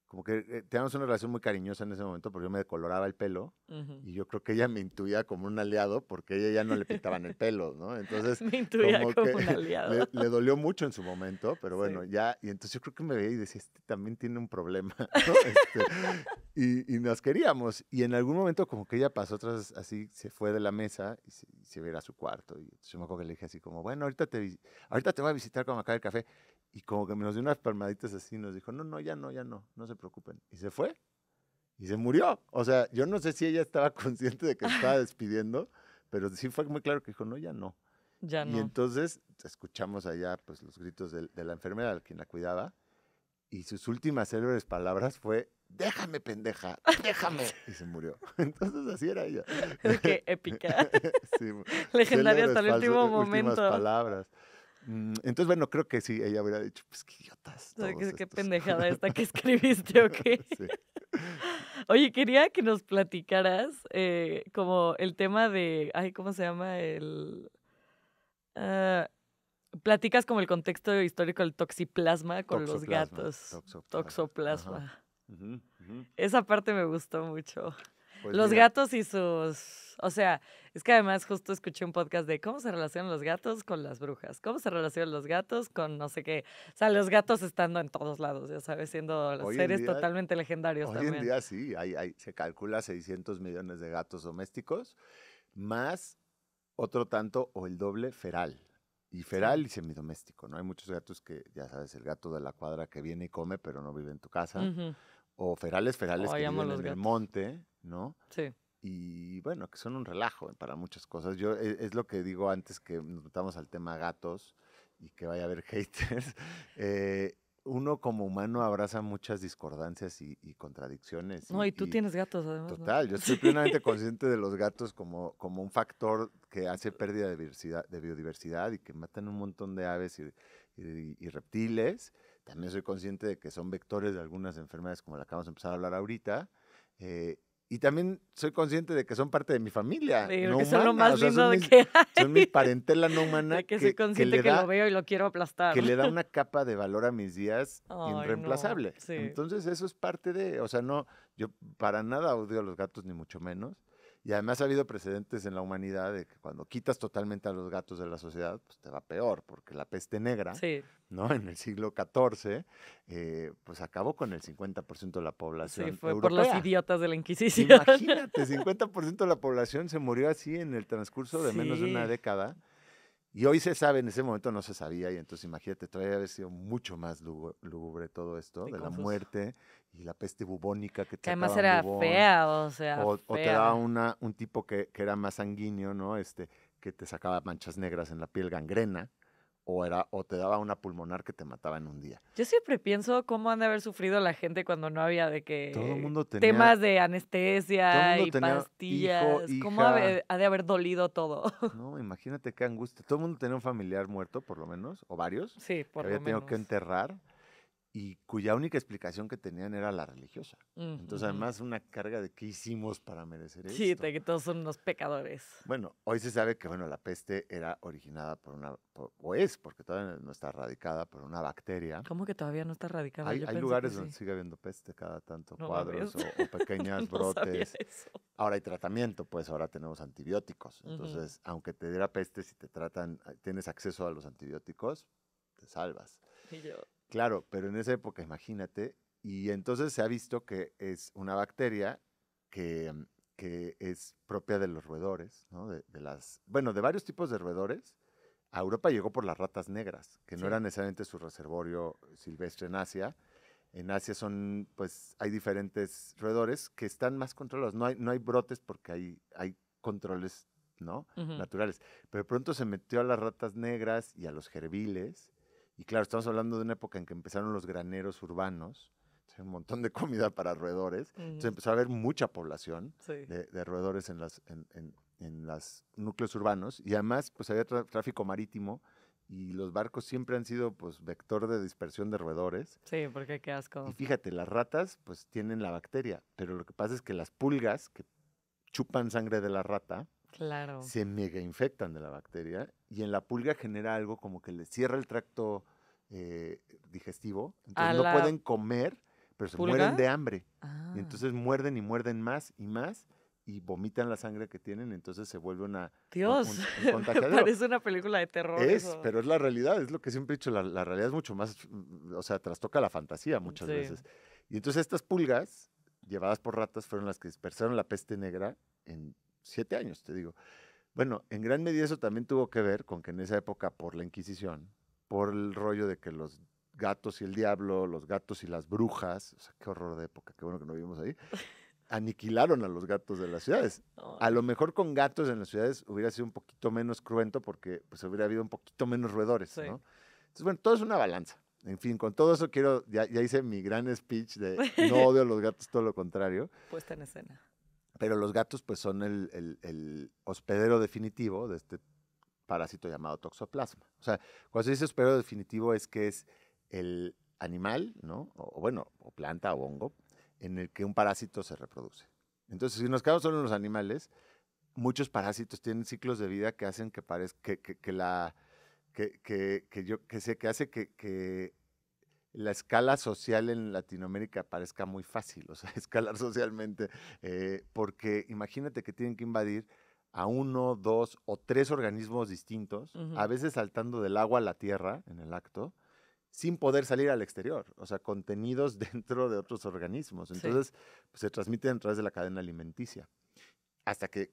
como que teníamos una relación muy cariñosa en ese momento porque yo me decoloraba el pelo Ujú. y yo creo que ella me intuía como un aliado porque a ella ya no le pintaban el pelo, ¿no? Entonces, Me intuía como como que un aliado. le dolió mucho en su momento, pero bueno, Sí. ya, y entonces yo creo que me veía y decía, este también tiene un problema, ¿no? Y nos queríamos, y en algún momento como que ella pasó atrás, así, se fue de la mesa y se iba a ir a su cuarto, y entonces yo me acuerdo que le dije así como, bueno, ahorita te voy a visitar cuando acabe el café, y como que nos dio unas palmaditas así, nos dijo, no, no, ya no, ya no, no se preocupen. Y se fue y se murió. O sea, yo no sé si ella estaba consciente de que se estaba despidiendo, pero sí fue muy claro que dijo, no, ya no. Ya Y no. entonces escuchamos allá pues los gritos de la enfermera, quien la cuidaba, y sus últimas célebres palabras fue, déjame, pendeja, déjame. Y se murió. Entonces así era ella. Qué épica. Sí, Legendaria hasta célebres el último últimas momento. palabras. Entonces, bueno, creo que sí, ella hubiera dicho, pues qué idiotas O sea, todos qué estos. pendejada esta que escribiste, ¿o qué? Sí. Oye, quería que nos platicaras como el tema de, ay, ¿cómo se llama? Ah, platicas como el contexto histórico del toxiplasma con los Toxoplasma, gatos. toxoplasma. Ajá. Toxoplasma. Ujú, ujú. Esa parte me gustó mucho. Pues Los mira, gatos y sus... O sea, es que además justo escuché un podcast de cómo se relacionan los gatos con las brujas, cómo se relacionan los gatos con no sé qué. O sea, los gatos estando en todos lados, ya sabes, siendo los hoy en seres día, totalmente legendarios hoy en también. día sí, se calcula 600 millones de gatos domésticos, más otro tanto o el doble feral. Y Sí. feral y semidoméstico, ¿no? Hay muchos gatos que, ya sabes, el gato de la cuadra que viene y come, pero no vive en tu casa. Ujú. O ferales que Ay, amo viven los en el gatos. monte, ¿no? Sí. Y bueno, que son un relajo para muchas cosas. Yo es lo que digo antes que nos metamos al tema gatos y que vaya a haber haters. Uno como humano abraza muchas discordancias y contradicciones No, y tú tienes gatos además, ¿no? total, yo estoy Sí. plenamente consciente de los gatos como un factor que hace pérdida de biodiversidad y que matan un montón de aves y reptiles. También soy consciente de que son vectores de algunas enfermedades como la que acabamos de empezar a hablar ahorita. eh, y también soy consciente de que son parte de mi familia Sí, no que son lo humana, más o sea, lindo de que son mis hay. parentela no humana De que soy que consciente le que lo da veo y lo quiero aplastar. que le da una capa de valor a mis días Ay, no. irreemplazable. Sí. Entonces eso es parte de, o sea, no, yo para nada odio a los gatos ni mucho menos. Y además ha habido precedentes en la humanidad de que cuando quitas totalmente a los gatos de la sociedad, pues te va peor, porque la peste negra, Sí, ¿no? En el siglo XIV, pues acabó con el 50% de la sí, población fue por los europea. idiotas de la Inquisición. Imagínate, 50% de la población se murió así en el transcurso de menos de una Sí, década. Y hoy se sabe, en ese momento no se sabía, y entonces imagínate, todavía haber sido mucho más lúgubre todo esto, y de la confuso. muerte y la peste bubónica que te Que además sacaban era bubón, fea, o sea, o te daba fea. un tipo que era más sanguíneo, ¿no? Que te sacaba manchas negras en la piel, gangrena, o te daba una pulmonar que te mataba en un día. Yo siempre pienso cómo han de haber sufrido la gente cuando no había de Todo el que mundo tenía, temas de todo el anestesia mundo y tenía hijo, pastillas, cómo hija, ha de haber dolido todo. no, imagínate qué angustia. Todo el mundo tenía un familiar muerto, por lo menos, o varios, Sí, que por había lo tenido que menos. enterrar y cuya única explicación que tenían era la religiosa. Entonces, Ujú. además, una carga de qué hicimos para merecer Sí, esto. de que todos son unos pecadores. Bueno, hoy se sabe que bueno, la peste era originada o es, porque todavía no está erradicada, por una bacteria. ¿Cómo que todavía no está radicada? Hay, Yo hay pensé que lugares donde sí. sigue habiendo peste cada tanto, No mames. cuadros o pequeñas No sabía brotes. eso. Ahora hay tratamiento, pues ahora tenemos antibióticos. Ujú. Entonces, aunque te diera peste, si te tratan, tienes acceso a los antibióticos, te salvas. Y yo, Claro, pero en esa época, imagínate, y entonces se ha visto que es una bacteria que, que es propia de los roedores, ¿no? Bueno, de varios tipos de roedores. A Europa llegó por las ratas negras, que no sí. era necesariamente su reservorio silvestre en Asia. En Asia pues, hay diferentes roedores que están más controlados. No hay brotes porque hay controles, ¿no? Ujú. Naturales. Pero de pronto se metió a las ratas negras y a los gerbiles. Y claro, estamos hablando de una época en que empezaron los graneros urbanos. Un montón de comida para roedores. Entonces Ujú. empezó a haber mucha población Sí. de roedores en los núcleos urbanos. Y además, pues había tráfico marítimo y los barcos siempre han sido pues vector de dispersión de roedores. Sí, porque qué Y asco. fíjate, las ratas pues tienen la bacteria, pero lo que pasa es que las pulgas que chupan sangre de la rata Claro. se mega infectan de la bacteria y en la pulga genera algo como que le cierra el tracto eh, digestivo, ¿A entonces no la pueden comer, pero se mueren pulga? de hambre. Y Ah, entonces muerden y muerden más y más y vomitan la sangre que tienen, entonces se vuelve Dios, un me contagiadero. parece una película de terror eso. Pero es la realidad, es lo que siempre he dicho, la realidad es mucho más, o sea, trastoca la fantasía muchas Sí. veces. Y entonces estas pulgas, llevadas por ratas, fueron las que dispersaron la peste negra en 7 años, te digo. Bueno, en gran medida eso también tuvo que ver con que en esa época, por la Inquisición, por el rollo de que los gatos y el diablo, los gatos y las brujas, o sea, qué horror de época, qué bueno que no vivimos ahí, aniquilaron a los gatos de las ciudades. A Ay, lo mejor con gatos en las ciudades hubiera sido un poquito menos cruento porque pues hubiera habido un poquito menos roedores, sí. ¿no? Entonces, bueno, todo es una balanza. En fin, con todo eso ya hice mi gran speech de no odio a los gatos, todo lo contrario, Puesta en escena. pero los gatos pues son el hospedero definitivo de este parásito llamado toxoplasma. O sea, cuando se dice hospedero definitivo es que es el animal, ¿no? O bueno, o planta o hongo, en el que un parásito se reproduce. Entonces, si nos quedamos solo en los animales, muchos parásitos tienen ciclos de vida que hacen que parezca que hace que la escala social en Latinoamérica parezca muy fácil, o sea, escalar socialmente, porque imagínate que tienen que invadir a uno, dos o tres organismos distintos, a Ujú. veces saltando del agua a la tierra en el acto, sin poder salir al exterior, o sea, contenidos dentro de otros organismos. Sí, Entonces, pues, se transmiten a través de la cadena alimenticia, hasta que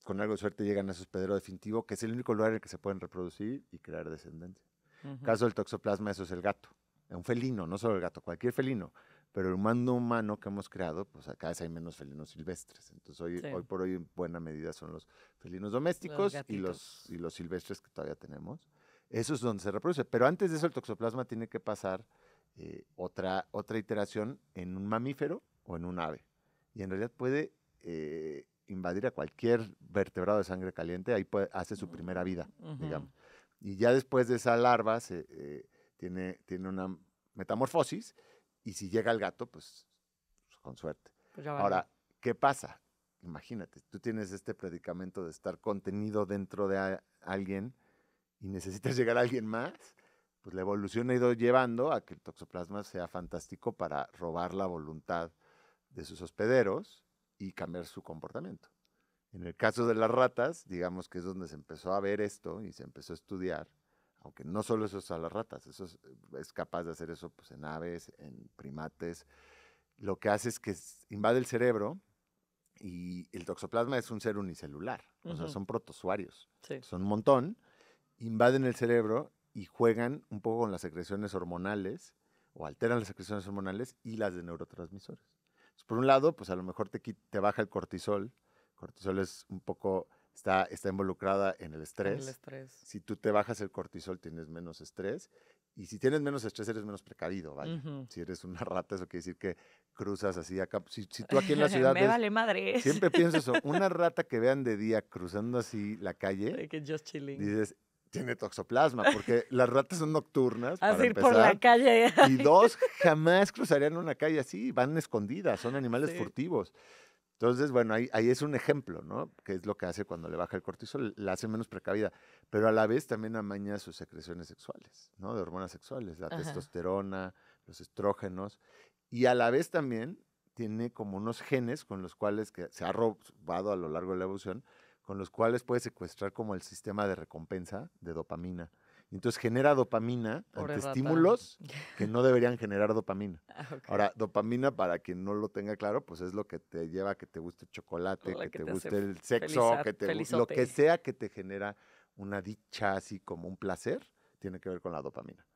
con algo de suerte llegan a su hospedero definitivo, que es el único lugar en el que se pueden reproducir y crear descendencia. ujú. Caso del toxoplasma, eso es el gato. Un felino, no solo el gato, cualquier felino. Pero el mundo humano que hemos creado, pues cada vez hay menos felinos silvestres. Entonces Sí, hoy por hoy en buena medida son los felinos los domésticos y gatitos. los silvestres que todavía tenemos. Eso es donde se reproduce. Pero antes de eso el toxoplasma tiene que pasar otra iteración en un mamífero o en un ave. Y en realidad puede invadir a cualquier vertebrado de sangre caliente, hace su primera vida, Ujú. digamos. Y ya después de esa larva tiene una metamorfosis y si llega al gato, pues con suerte. Pues ya valió. Ahora, ¿qué pasa? Imagínate, tú tienes este predicamento de estar contenido dentro de alguien y necesitas llegar a alguien más, pues la evolución ha ido llevando a que el toxoplasma sea fantástico para robar la voluntad de sus hospederos y cambiar su comportamiento. En el caso de las ratas, digamos que es donde se empezó a ver esto y se empezó a estudiar, aunque no solo eso es a las ratas, es capaz de hacer eso pues, en aves, en primates. Lo que hace es que invade el cerebro y el toxoplasma es un ser unicelular, o sea, son protozoarios, Sí. son un montón, invaden el cerebro y juegan un poco con las secreciones hormonales o alteran las secreciones hormonales y las de neurotransmisores. Entonces, por un lado, pues a lo mejor te baja el cortisol. Cortisol es un poco, está involucrada en el En el estrés. estrés. Si tú te bajas el cortisol, tienes menos estrés. Y si tienes menos estrés, eres menos precavido, vaya. Si eres una rata, eso quiere decir que cruzas así acá. Si tú aquí en la ciudad Me ves, vale madre. siempre pienso eso, una rata que vean de día cruzando así la calle, Que just chilling. dices, tiene toxoplasma, porque las ratas son nocturnas, para Así por empezar. la calle. Y dos, jamás cruzarían una calle así, van escondidas, son animales Sí. furtivos. Entonces, bueno, ahí es un ejemplo, ¿no? Que es lo que hace cuando le baja el cortisol, la hace menos precavida, pero a la vez también amaña sus secreciones sexuales, ¿no? De hormonas sexuales, la Ajá. testosterona, los estrógenos, y a la vez también tiene como unos genes con los cuales, que se ha robado a lo largo de la evolución, con los cuales puede secuestrar como el sistema de recompensa de dopamina. Y entonces genera dopamina Pobre ante rata. estímulos que no deberían generar dopamina. Ok. Ahora, dopamina, para quien no lo tenga claro, pues es lo que te lleva a que te guste el chocolate, La que que te te hace guste el sexo, lo felizote. que sea que te genera una dicha así como un placer, tiene que ver con la dopamina.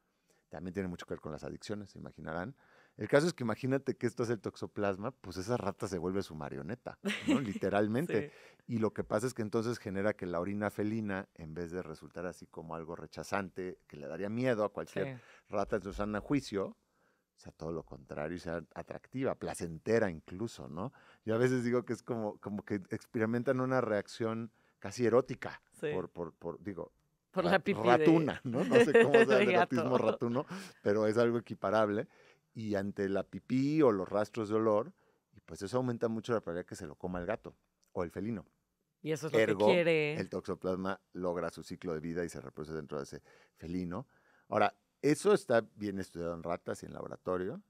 También tiene mucho que ver con las adicciones, se imaginarán. El caso es que imagínate que esto es el toxoplasma, pues esa rata se vuelve su marioneta, ¿no? Literalmente. Sí. Y lo que pasa es que entonces genera que la orina felina, en vez de resultar así como algo rechazante, que le daría miedo a cualquier Sí. rata en su sano juicio, sea todo lo contrario y sea atractiva, placentera incluso, ¿no? Yo a veces digo que es como que experimentan una reacción casi erótica Sí. digo, Por la pipí ratuna, ¿no? No sé cómo sea el de gato. erotismo ratuno, pero es algo equiparable. Y ante la pipí o los rastros de olor, y pues eso aumenta mucho la probabilidad que se lo coma el gato o el felino. Y eso es lo que Ergo, quiere. el toxoplasma logra su ciclo de vida y se reproduce dentro de ese felino. Ahora, eso está bien estudiado en ratas y en laboratorio,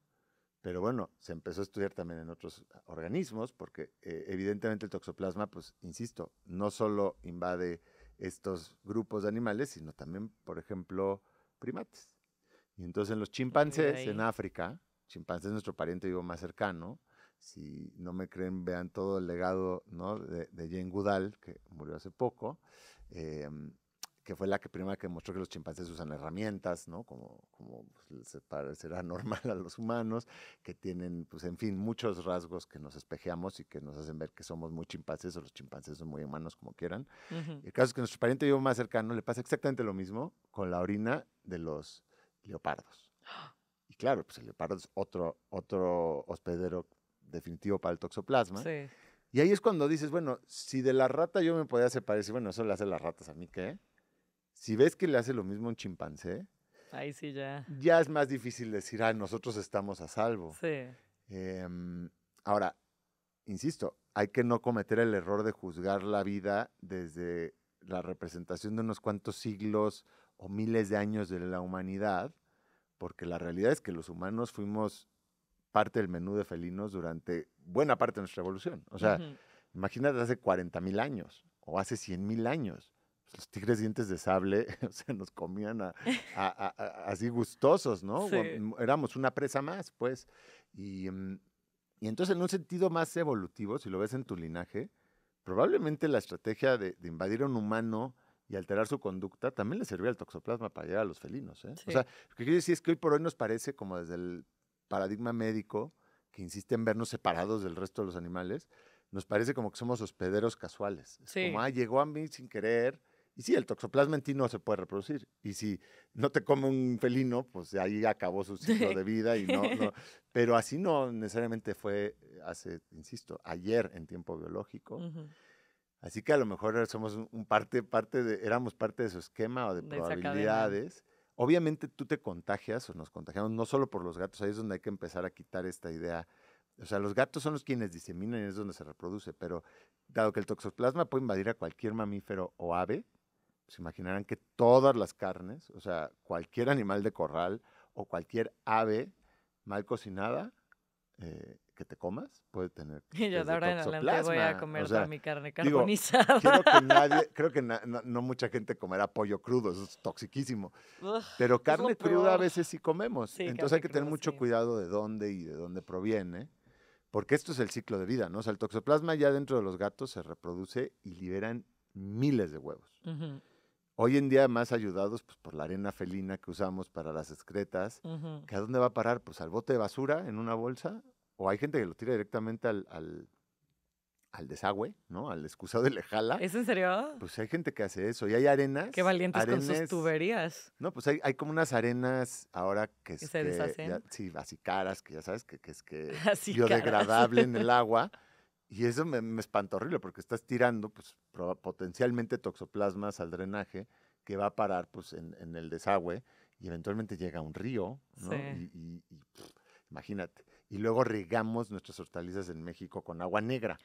pero bueno, se empezó a estudiar también en otros organismos, porque evidentemente el toxoplasma, pues, insisto, no solo invade estos grupos de animales, sino también, por ejemplo, primates. Y entonces en los chimpancés en África, chimpancés es nuestro pariente vivo más cercano. Si no me creen, vean todo el legado, ¿no? de Jane Goodall, que murió hace poco, que fue la primera que mostró que los chimpancés usan herramientas, ¿no? Como pues, se parecerá normal a los humanos, que tienen, pues en fin, muchos rasgos que nos espejeamos y que nos hacen ver que somos muy chimpancés o los chimpancés son muy humanos, como quieran. El caso es que nuestro pariente vivo más cercano le pasa exactamente lo mismo con la orina de los leopardos. Y claro, pues el leopardo es otro hospedero definitivo para el toxoplasma. Sí. Y ahí es cuando dices, bueno, si de la rata yo me podía separar y decir, bueno, eso le hace las ratas, ¿a mí qué? Si ves que le hace lo mismo a un chimpancé, Ahí sí ya. ya es más difícil decir, ah, nosotros estamos a salvo. Sí. Ahora, insisto, hay que no cometer el error de juzgar la vida desde la representación de unos cuantos siglos o miles de años de la humanidad, porque la realidad es que los humanos fuimos parte del menú de felinos durante buena parte de nuestra evolución. O sea, imagínate hace 40,000 años o hace 100,000 años. Pues los tigres dientes de sable, o sea, nos comían así gustosos, ¿no? Sí. Éramos una presa más, pues. Y entonces, en un sentido más evolutivo, si lo ves en tu linaje, probablemente la estrategia de invadir a un humano y alterar su conducta también le servía al toxoplasma para llegar a los felinos. ¿Eh? Sí. O sea, lo que quiero decir es que hoy por hoy nos parece, como desde el paradigma médico, que insiste en vernos separados del resto de los animales, nos parece como que somos hospederos casuales. Es Sí. como, llegó a mí sin querer. Y sí, el toxoplasma en ti no se puede reproducir. Y si no te come un felino, pues ahí acabó su ciclo de vida y no. Pero así no necesariamente fue hace, insisto, ayer en tiempo biológico. Así que a lo mejor somos éramos parte de su esquema o de probabilidades. Obviamente tú te contagias o nos contagiamos no solo por los gatos, ahí es donde hay que empezar a quitar esta idea. O sea, los gatos son los quienes diseminan y es donde se reproduce, pero dado que el toxoplasma puede invadir a cualquier mamífero o ave, se imaginarán que todas las carnes, o sea, cualquier animal de corral o cualquier ave mal cocinada, que te comas, puede tener Y yo de desde ahora en adelante voy a toxoplasma. comer O sea, toda mi carne digo, carbonizada. creo que no mucha gente comerá pollo crudo, eso es toxiquísimo. Ugh, Pero es lo carne cruda a peor. veces sí comemos. Sí, Entonces hay carne que tener cruda, mucho sí. cuidado de dónde y de dónde proviene, porque esto es el ciclo de vida, ¿no? O sea, el toxoplasma ya dentro de los gatos se reproduce y liberan miles de huevos. Ujú, Hoy en día más ayudados pues, por la arena felina que usamos para las excretas, ujú. ¿que a dónde va a parar? Pues al bote de basura en una bolsa, o hay gente que lo tira directamente al desagüe, ¿no? Al excusado y le jala. ¿Es en serio? Pues hay gente que hace eso. Y hay arenas, Qué valientes con sus arenas, tuberías no, pues hay como unas arenas ahora que que es se que, deshacen. sí, así caras, que ya sabes, que es que Así caras. biodegradable en el agua. Y eso me espanta horrible porque estás tirando pues, potencialmente toxoplasmas al drenaje que va a parar pues, en el desagüe y eventualmente llega a un río, ¿no? Sí. Imagínate. Y luego regamos nuestras hortalizas en México con agua negra.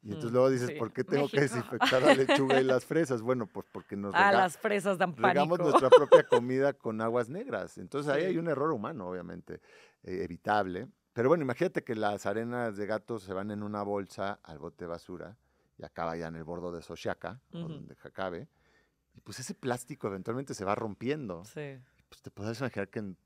Y entonces Mm, luego dices, sí. ¿por qué tengo que México. desinfectar la lechuga y las fresas? Bueno, pues porque Ah, las fresas dan regamos pánico. nuestra propia comida con aguas negras. Entonces ahí hay Sí. un error humano, obviamente, evitable. Pero bueno, imagínate que las arenas de gatos se van en una bolsa al bote de basura y acaba ya en el bordo de Xochiaca, o Ujú, donde acabe. Y pues ese plástico eventualmente se va rompiendo. sí. Pues te puedes imaginar que en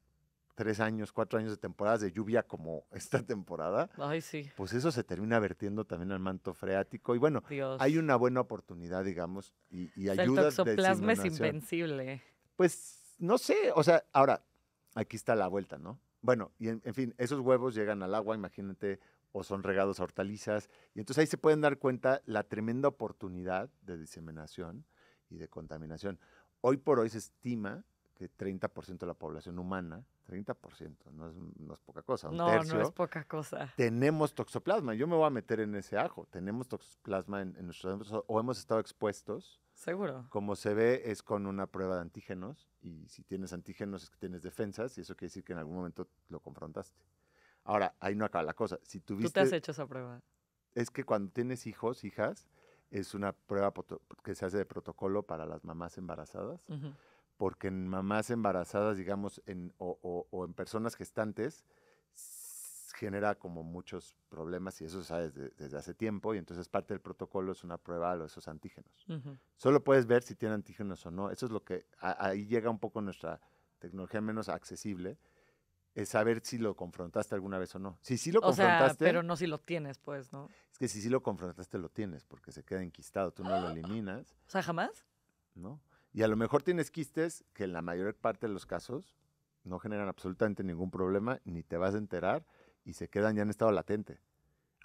3 años, 4 años de temporadas de lluvia como esta temporada, Ay, sí. pues eso se termina vertiendo también al manto freático. Y bueno, hay Dios. una buena oportunidad, digamos, y O sea, el ayudas de toxoplasma es diseminación. invencible. Pues no sé, o sea, ahora, aquí está la vuelta, ¿no? Bueno, y en fin, esos huevos llegan al agua, imagínate, o son regados a hortalizas, y entonces ahí se pueden dar cuenta la tremenda oportunidad de diseminación y de contaminación. Hoy por hoy se estima que 30% de la población humana, 30%, no es poca cosa, un No, no es tercio, poca cosa. tenemos toxoplasma. Yo me voy a meter en ese ajo. Tenemos toxoplasma en nuestros o hemos estado expuestos. Seguro. Como se ve, es con una prueba de antígenos. Y si tienes antígenos es que tienes defensas. Y eso quiere decir que en algún momento lo confrontaste. Ahora, ahí no acaba la cosa. Si Tú te has tuviste, hecho esa prueba. es que cuando tienes hijos, hijas, es una prueba que se hace de protocolo para las mamás embarazadas. Ujú. Porque en mamás embarazadas, digamos, o en personas gestantes, genera como muchos problemas y eso se sabe desde hace tiempo y entonces parte del protocolo es una prueba de esos antígenos. Ujú. Solo puedes ver si tiene antígenos o no. Eso es lo que ahí llega un poco nuestra tecnología menos accesible, es saber si lo confrontaste alguna vez o no. Si sí lo O sea, confrontaste, pero no si lo tienes, pues, ¿no? es que si sí lo confrontaste lo tienes porque se queda enquistado, tú no lo eliminas, O sea, jamás. ¿no? Y a lo mejor tienes quistes que en la mayor parte de los casos no generan absolutamente ningún problema, ni te vas a enterar y se quedan ya en estado latente.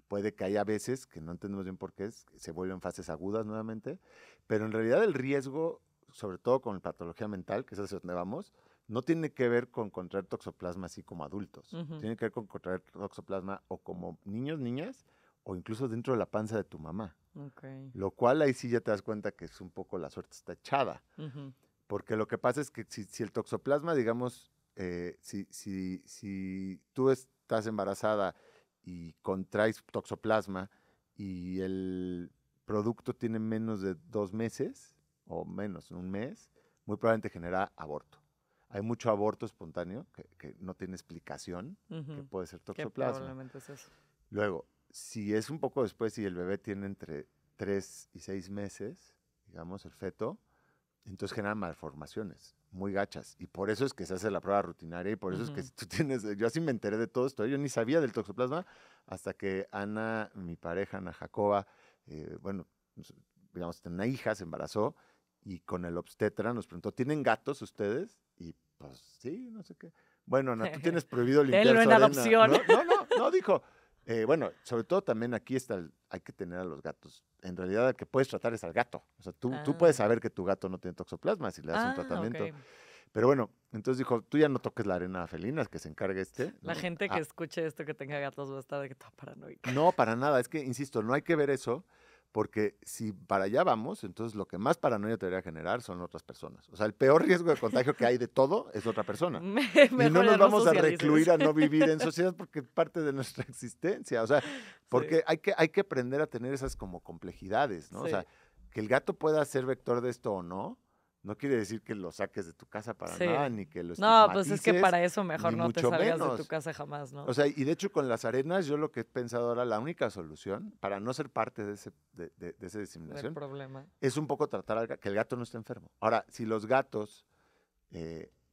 Puede que haya veces, que no entendemos bien por qué, se vuelven fases agudas nuevamente, pero en realidad el riesgo, sobre todo con patología mental, que es hacia donde vamos, no tiene que ver con contraer toxoplasma así como adultos. Ujú. Tiene que ver con contraer toxoplasma o como niños, niñas, o incluso dentro de la panza de tu mamá. Ok. Lo cual ahí sí ya te das cuenta que es un poco la suerte está echada. Ujú. Porque lo que pasa es que si el toxoplasma, digamos, si tú estás embarazada y contraes toxoplasma y el producto tiene menos de 2 meses o menos, un mes, muy probablemente genera aborto. Hay mucho aborto espontáneo que no tiene explicación, que Ujú. puede ser Que toxoplasma. probablemente es eso. Luego, si es un poco después y el bebé tiene entre 3 y 6 meses, digamos, el feto, entonces generan malformaciones muy gachas. Y por eso es que se hace la prueba rutinaria y por eso es que Ujú. si tú tienes, yo así me enteré de todo esto, yo ni sabía del toxoplasma hasta que Ana, mi pareja, Ana Jacoba, bueno, digamos, tenía una hija, se embarazó y con el obstetra nos preguntó, ¿tienen gatos ustedes? Y pues sí, no sé qué. Bueno, Ana, tú tienes prohibido limpiar Denlo su en arena. adopción. No, dijo. Bueno, sobre todo también aquí está, hay que tener a los gatos. En realidad el que puedes tratar es al gato. O sea, tú puedes Ah. saber que tu gato no tiene toxoplasma si le das un Ah, tratamiento. ok. Pero bueno, entonces dijo, tú ya no toques la arena felina, que se encargue este. La ¿no? gente que Ah, escuche esto que tenga gatos va a estar de que toda paranoica. no, para nada. Es que, insisto, no hay que ver eso, porque si para allá vamos, entonces lo que más paranoia te debería generar son otras personas. O sea, el peor riesgo de contagio que hay de todo es otra persona. Y no Mejor nos ya no vamos a socialices. recluir a no vivir en sociedad porque es parte de nuestra existencia. O sea, porque Sí, hay que aprender a tener esas como complejidades, ¿no? O sí. sea, que el gato pueda ser vector de esto o no, No quiere decir que lo saques de tu casa para Sí. nada, ni que lo No, pues es que estigmatices, para eso mejor ni no te mucho salgas de tu menos. casa jamás, ¿no? O sea, y de hecho con las arenas, yo lo que he pensado ahora, la única solución para no ser parte de esa El diseminación problema. es un poco tratar que el gato no esté enfermo. Ahora, si los gatos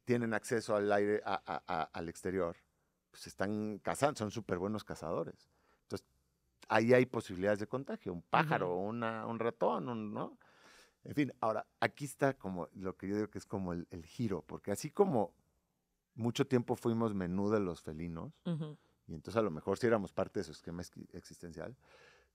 tienen acceso al aire, al exterior, pues están cazando, son súper buenos cazadores. Entonces, ahí hay posibilidades de contagio. Un pájaro, un ratón, ¿no? En fin, ahora, aquí está como lo que yo digo que es como el giro, porque así como mucho tiempo fuimos menú de los felinos, y entonces a lo mejor si éramos parte de su esquema existencial,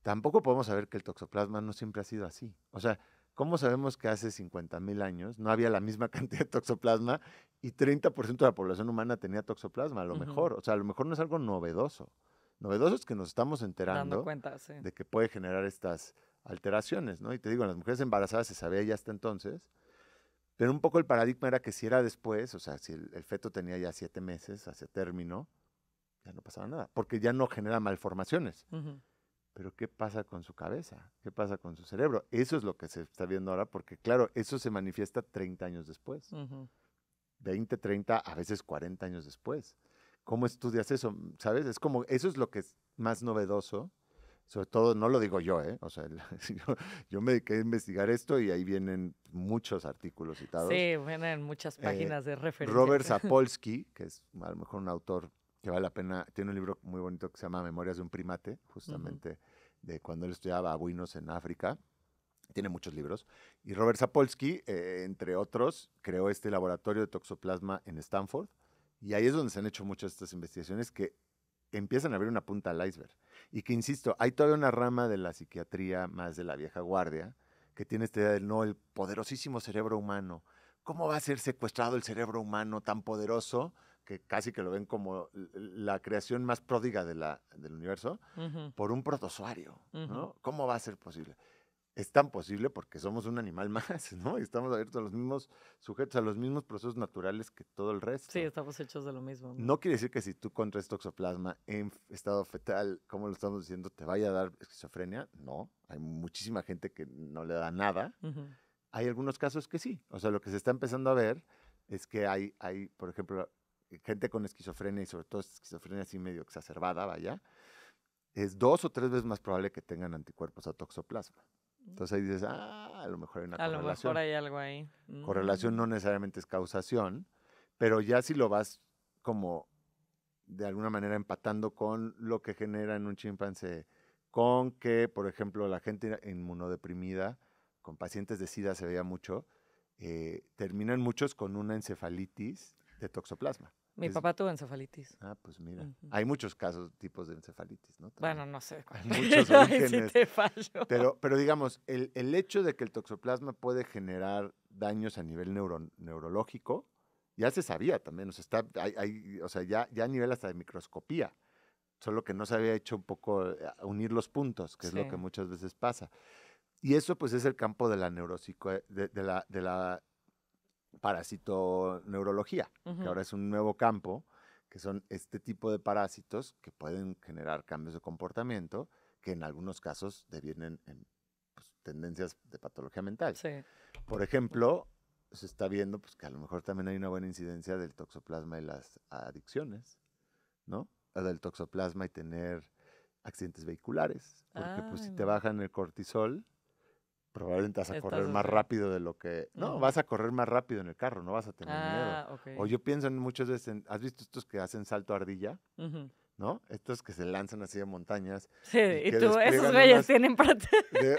tampoco podemos saber que el toxoplasma no siempre ha sido así. O sea, ¿cómo sabemos que hace 50,000 años no había la misma cantidad de toxoplasma y 30% de la población humana tenía toxoplasma? A lo mejor, o sea, a lo mejor no es algo novedoso. Novedoso es que nos estamos Dando enterando cuenta, sí. de que puede generar estas alteraciones, ¿no? Y te digo, en las mujeres embarazadas se sabía ya hasta entonces, pero un poco el paradigma era que si era después, o sea, si el feto tenía ya 7 meses hacia término, ya no pasaba nada, porque ya no genera malformaciones. Pero ¿qué pasa con su cabeza? ¿Qué pasa con su cerebro? Eso es lo que se está viendo ahora, porque claro, eso se manifiesta 30 años después, 20, 30, a veces 40 años después. ¿Cómo estudias eso? ¿Sabes? Es como, eso es lo que es más novedoso. Sobre todo, no lo digo yo, ¿eh? O sea, yo me dediqué a investigar esto y ahí vienen muchos artículos citados. Sí, vienen muchas páginas de referencia. Robert Sapolsky, que es a lo mejor un autor que vale la pena, tiene un libro muy bonito que se llama Memorias de un primate, justamente de cuando él estudiaba babuinos en África. Tiene muchos libros. Y Robert Sapolsky, entre otros, creó este laboratorio de toxoplasma en Stanford. Y ahí es donde se han hecho muchas de estas investigaciones que empiezan a abrir una punta al iceberg. Y que, insisto, hay todavía una rama de la psiquiatría más de la vieja guardia que tiene esta idea del no, el poderosísimo cerebro humano. ¿Cómo va a ser secuestrado el cerebro humano tan poderoso que casi que lo ven como la creación más pródiga del universo por un protozoario? ¿No? ¿Cómo va a ser posible? Es tan posible porque somos un animal más, ¿no? Y estamos abiertos a los mismos sujetos, a los mismos procesos naturales que todo el resto. Sí, estamos hechos de lo mismo. No quiere decir que si tú contraes toxoplasma en estado fetal, como lo estamos diciendo, te vaya a dar esquizofrenia. No, hay muchísima gente que no le da nada. Hay algunos casos que sí. O sea, lo que se está empezando a ver es que hay, por ejemplo, gente con esquizofrenia y sobre todo esquizofrenia así medio exacerbada, vaya, es 2 o 3 veces más probable que tengan anticuerpos a toxoplasma. Entonces ahí dices, a lo mejor hay una correlación. A lo mejor hay algo ahí. Correlación no necesariamente es causación, pero ya si lo vas como de alguna manera empatando con lo que genera en un chimpancé, con que, por ejemplo, la gente inmunodeprimida, con pacientes de SIDA se veía mucho, terminan muchos con una encefalitis de toxoplasma. Mi papá tuvo encefalitis. Ah, pues mira, hay muchos tipos de encefalitis, ¿no? También. Bueno, no sé. Hay muchos orígenes. Sí te fallo. Pero digamos, el hecho de que el toxoplasma puede generar daños a nivel neurológico, ya se sabía también, o sea, o sea ya a nivel hasta de microscopía, solo que no se había hecho un poco unir los puntos, que es lo que muchas veces pasa. Y eso pues es el campo de la de la parasitoneurología, que ahora es un nuevo campo, que son este tipo de parásitos que pueden generar cambios de comportamiento, que en algunos casos devienen en tendencias de patología mental. Sí. Por ejemplo, se está viendo pues, que a lo mejor también hay una buena incidencia del toxoplasma y las adicciones, ¿no? Del toxoplasma y tener accidentes vehiculares, porque pues si te bajan el cortisol, probablemente vas a correr más rápido de lo que... No, vas a correr más rápido en el carro, no vas a tener miedo. Okay. O yo pienso en muchas veces, ¿has visto estos que hacen salto ardilla? ¿No? Estos que se lanzan así de montañas. Sí, y tú, esos güeyes tienen parte.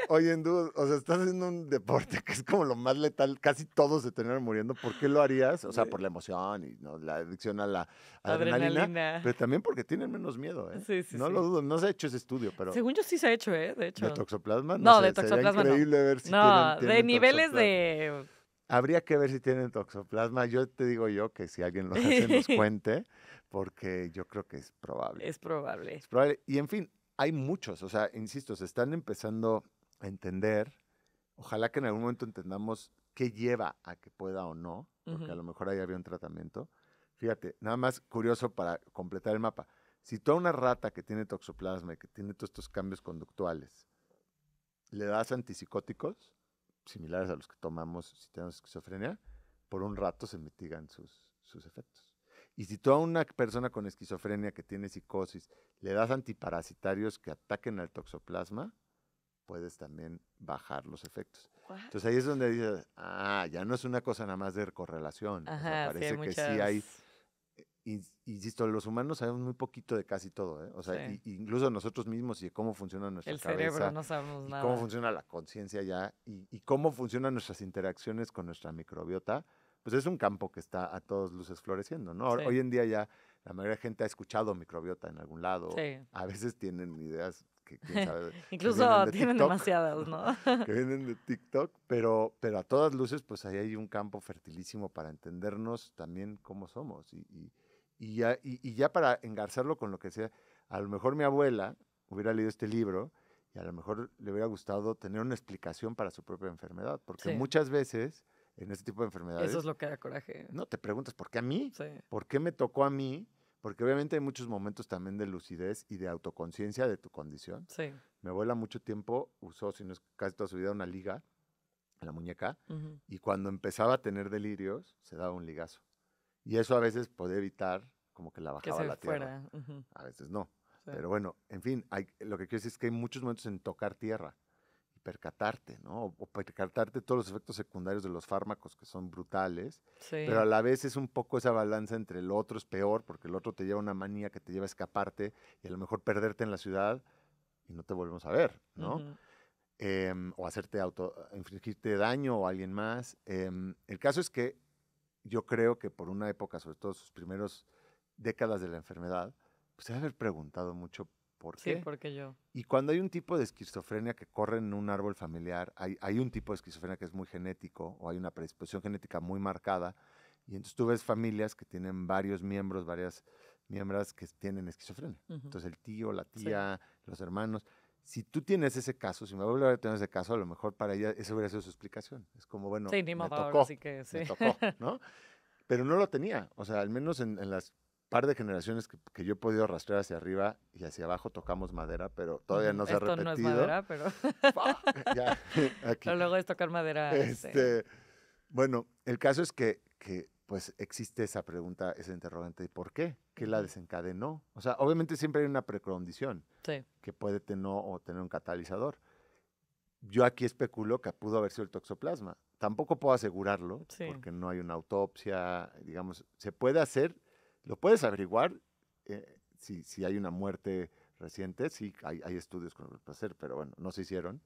Oye, o sea, estás haciendo un deporte que es como lo más letal, casi todos se terminan muriendo. ¿Por qué lo harías? O sea, por la emoción y ¿no? La adicción a la adrenalina, pero también porque tienen menos miedo, ¿eh? Sí, no lo dudo, no se ha hecho ese estudio, pero... Según yo sí se ha hecho, De hecho. ¿De toxoplasma? No, sé, de toxoplasma sería increíble ver si tienen de niveles de... Habría que ver si tienen toxoplasma. Yo te digo que si alguien lo hace nos cuente, porque yo creo que es probable. Es probable. Es probable. Y en fin, hay muchos, o sea, insisto, se están empezando a entender. Ojalá que en algún momento entendamos qué lleva a que pueda o no, porque a lo mejor ahí había un tratamiento. Fíjate, nada más curioso para completar el mapa. Si tú a una rata que tiene toxoplasma y que tiene todos estos cambios conductuales, le das antipsicóticos, similares a los que tomamos si tenemos esquizofrenia, por un rato se mitigan sus efectos. Y si tú a una persona con esquizofrenia que tiene psicosis le das antiparasitarios que ataquen al toxoplasma, puedes también bajar los efectos. What? Entonces ahí es donde dices, ya no es una cosa nada más de correlación. O sea, Ajá, sí, hay parece que muchas... sí hay. Insisto, los humanos sabemos muy poquito de casi todo, ¿eh? O sea, Sí. incluso nosotros mismos y de cómo funciona nuestra El cabeza, cerebro, no sabemos y nada. cómo funciona la conciencia ya, y cómo funcionan nuestras interacciones con nuestra microbiota, pues es un campo que está a todas luces floreciendo, ¿no? Sí. Hoy en día ya la mayoría de gente ha escuchado microbiota en algún lado. Sí. A veces tienen ideas que quién sabe. Incluso de tienen TikTok, demasiadas, ¿no? que vienen de TikTok, pero a todas luces, pues ahí hay un campo fertilísimo para entendernos también cómo somos. Y ya para engarzarlo con lo que sea, a lo mejor mi abuela hubiera leído este libro y a lo mejor le hubiera gustado tener una explicación para su propia enfermedad, porque Sí. muchas veces en este tipo de enfermedades, Eso es lo que da coraje. no te preguntas, ¿por qué a mí? Sí. ¿Por qué me tocó a mí? Porque obviamente hay muchos momentos también de lucidez y de autoconciencia de tu condición. Sí. Mi abuela mucho tiempo usó, si no es casi toda su vida, una liga en la muñeca, Ujú. y cuando empezaba a tener delirios, se daba un ligazo. Y eso a veces podía evitar como que la Que bajaba a se la tierra. fuera. Ujú. A veces no. Sí. Pero bueno, en fin, lo que quiero decir es que hay muchos momentos en tocar tierra y percatarte, ¿no? O percatarte todos los efectos secundarios de los fármacos que son brutales, Sí. pero a la vez es un poco esa balanza entre el otro es peor, porque el otro te lleva una manía que te lleva a escaparte y a lo mejor perderte en la ciudad y no te volvemos a ver, ¿no? Ujú. O hacerte infligirte daño o a alguien más. El caso es que yo creo que por una época, sobre todo sus primeros décadas de la enfermedad, pues se debe haber preguntado mucho por Sí, qué. porque yo. Y cuando hay un tipo de esquizofrenia que corre en un árbol familiar, hay un tipo de esquizofrenia que es muy genético o hay una predisposición genética muy marcada. Y entonces tú ves familias que tienen varios miembros, varias miembros que tienen esquizofrenia. Ujú. Entonces el tío, la Sí. tía, los hermanos. Si tú tienes ese caso, si mi abuela hubiera tenido ese caso, a lo mejor para ella esa hubiera sido su explicación. Es como, bueno, Sí, ni me modo, ahora tocó, sí que sí. me tocó, ¿no? Pero no lo tenía. O sea, al menos en las par de generaciones que yo he podido rastrear hacia arriba y hacia abajo tocamos madera, pero todavía Ujú. no se ha Esto no es repetido. madera, pero... Ya, aquí. Pero luego es tocar madera. Bueno, el caso es que pues existe esa pregunta, esa interrogante de ¿por qué? ¿Qué la Ujú. desencadenó? O sea, obviamente siempre hay una precondición Sí. que puede tener o tener un catalizador. Yo aquí especulo que pudo haber sido el toxoplasma. Tampoco puedo asegurarlo Sí. porque no hay una autopsia, digamos, se puede hacer, lo puedes averiguar si hay una muerte reciente, sí, hay estudios con lo que puede hacer, pero bueno, no se hicieron.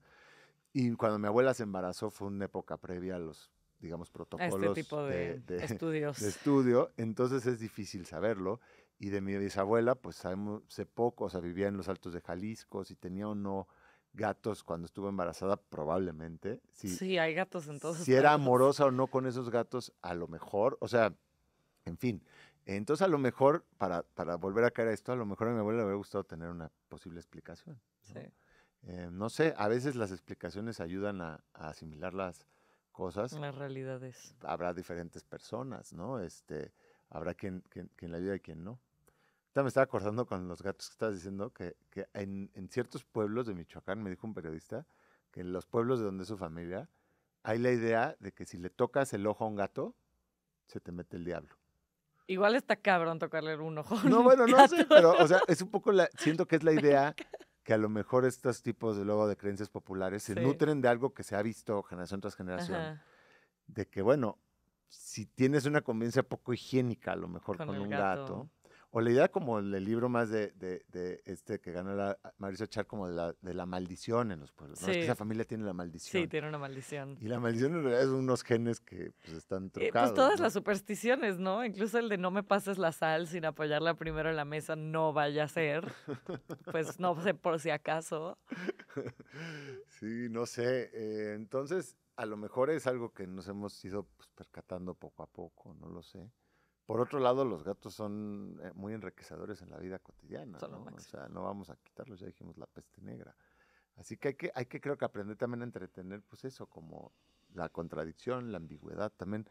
Y cuando mi abuela se embarazó fue una época previa a los, digamos, A este protocolos tipo de estudios. de estudio, entonces es difícil saberlo. Y de mi bisabuela, pues sabemos, sé poco, o sea, vivía en los Altos de Jalisco, si tenía o no gatos cuando estuvo embarazada, probablemente. Sí, hay gatos en todos Si era lados. amorosa o no con esos gatos, a lo mejor, o sea, en fin. Entonces, a lo mejor, para volver a caer a esto, a lo mejor a mi abuela le hubiera gustado tener una posible explicación, ¿no? Sí, No sé, a veces las explicaciones ayudan a asimilar las cosas. las realidades. Habrá diferentes personas, ¿no? Habrá quien la ayude y quien no. Ahorita me estaba acordando con los gatos que estabas diciendo que en ciertos pueblos de Michoacán, me dijo un periodista, que en los pueblos de donde es su familia, hay la idea de que si le tocas el ojo a un gato, se te mete el diablo. Igual está cabrón tocarle un ojo. a No, un bueno, no gato. sé, pero, o sea, es un poco siento que es la idea que a lo mejor estos tipos de luego de creencias populares se Sí. nutren de algo que se ha visto generación tras generación, Ajá, de que, bueno, si tienes una convivencia poco higiénica a lo mejor con con el un gato. gato, o la idea como el libro más de este que ganó Mauricio Char, como de la maldición en los pueblos, ¿no? Es que Sí. esa familia tiene la maldición. Sí, tiene una maldición. Y la maldición en realidad es unos genes que pues, están trucados. Pues todas ¿no? las supersticiones, ¿no? Incluso el de no me pases la sal sin apoyarla primero en la mesa, no vaya a ser. Pues no sé por si acaso. Sí, no sé. Entonces, a lo mejor es algo que nos hemos ido pues, percatando poco a poco, no lo sé. Por otro lado, los gatos son muy enriquecedores en la vida cotidiana, Son lo ¿no? O máximo. sea, no vamos a quitarlos, ya dijimos la peste negra. Así que hay que creo que aprender también a entretener, pues eso, como la contradicción, la ambigüedad, también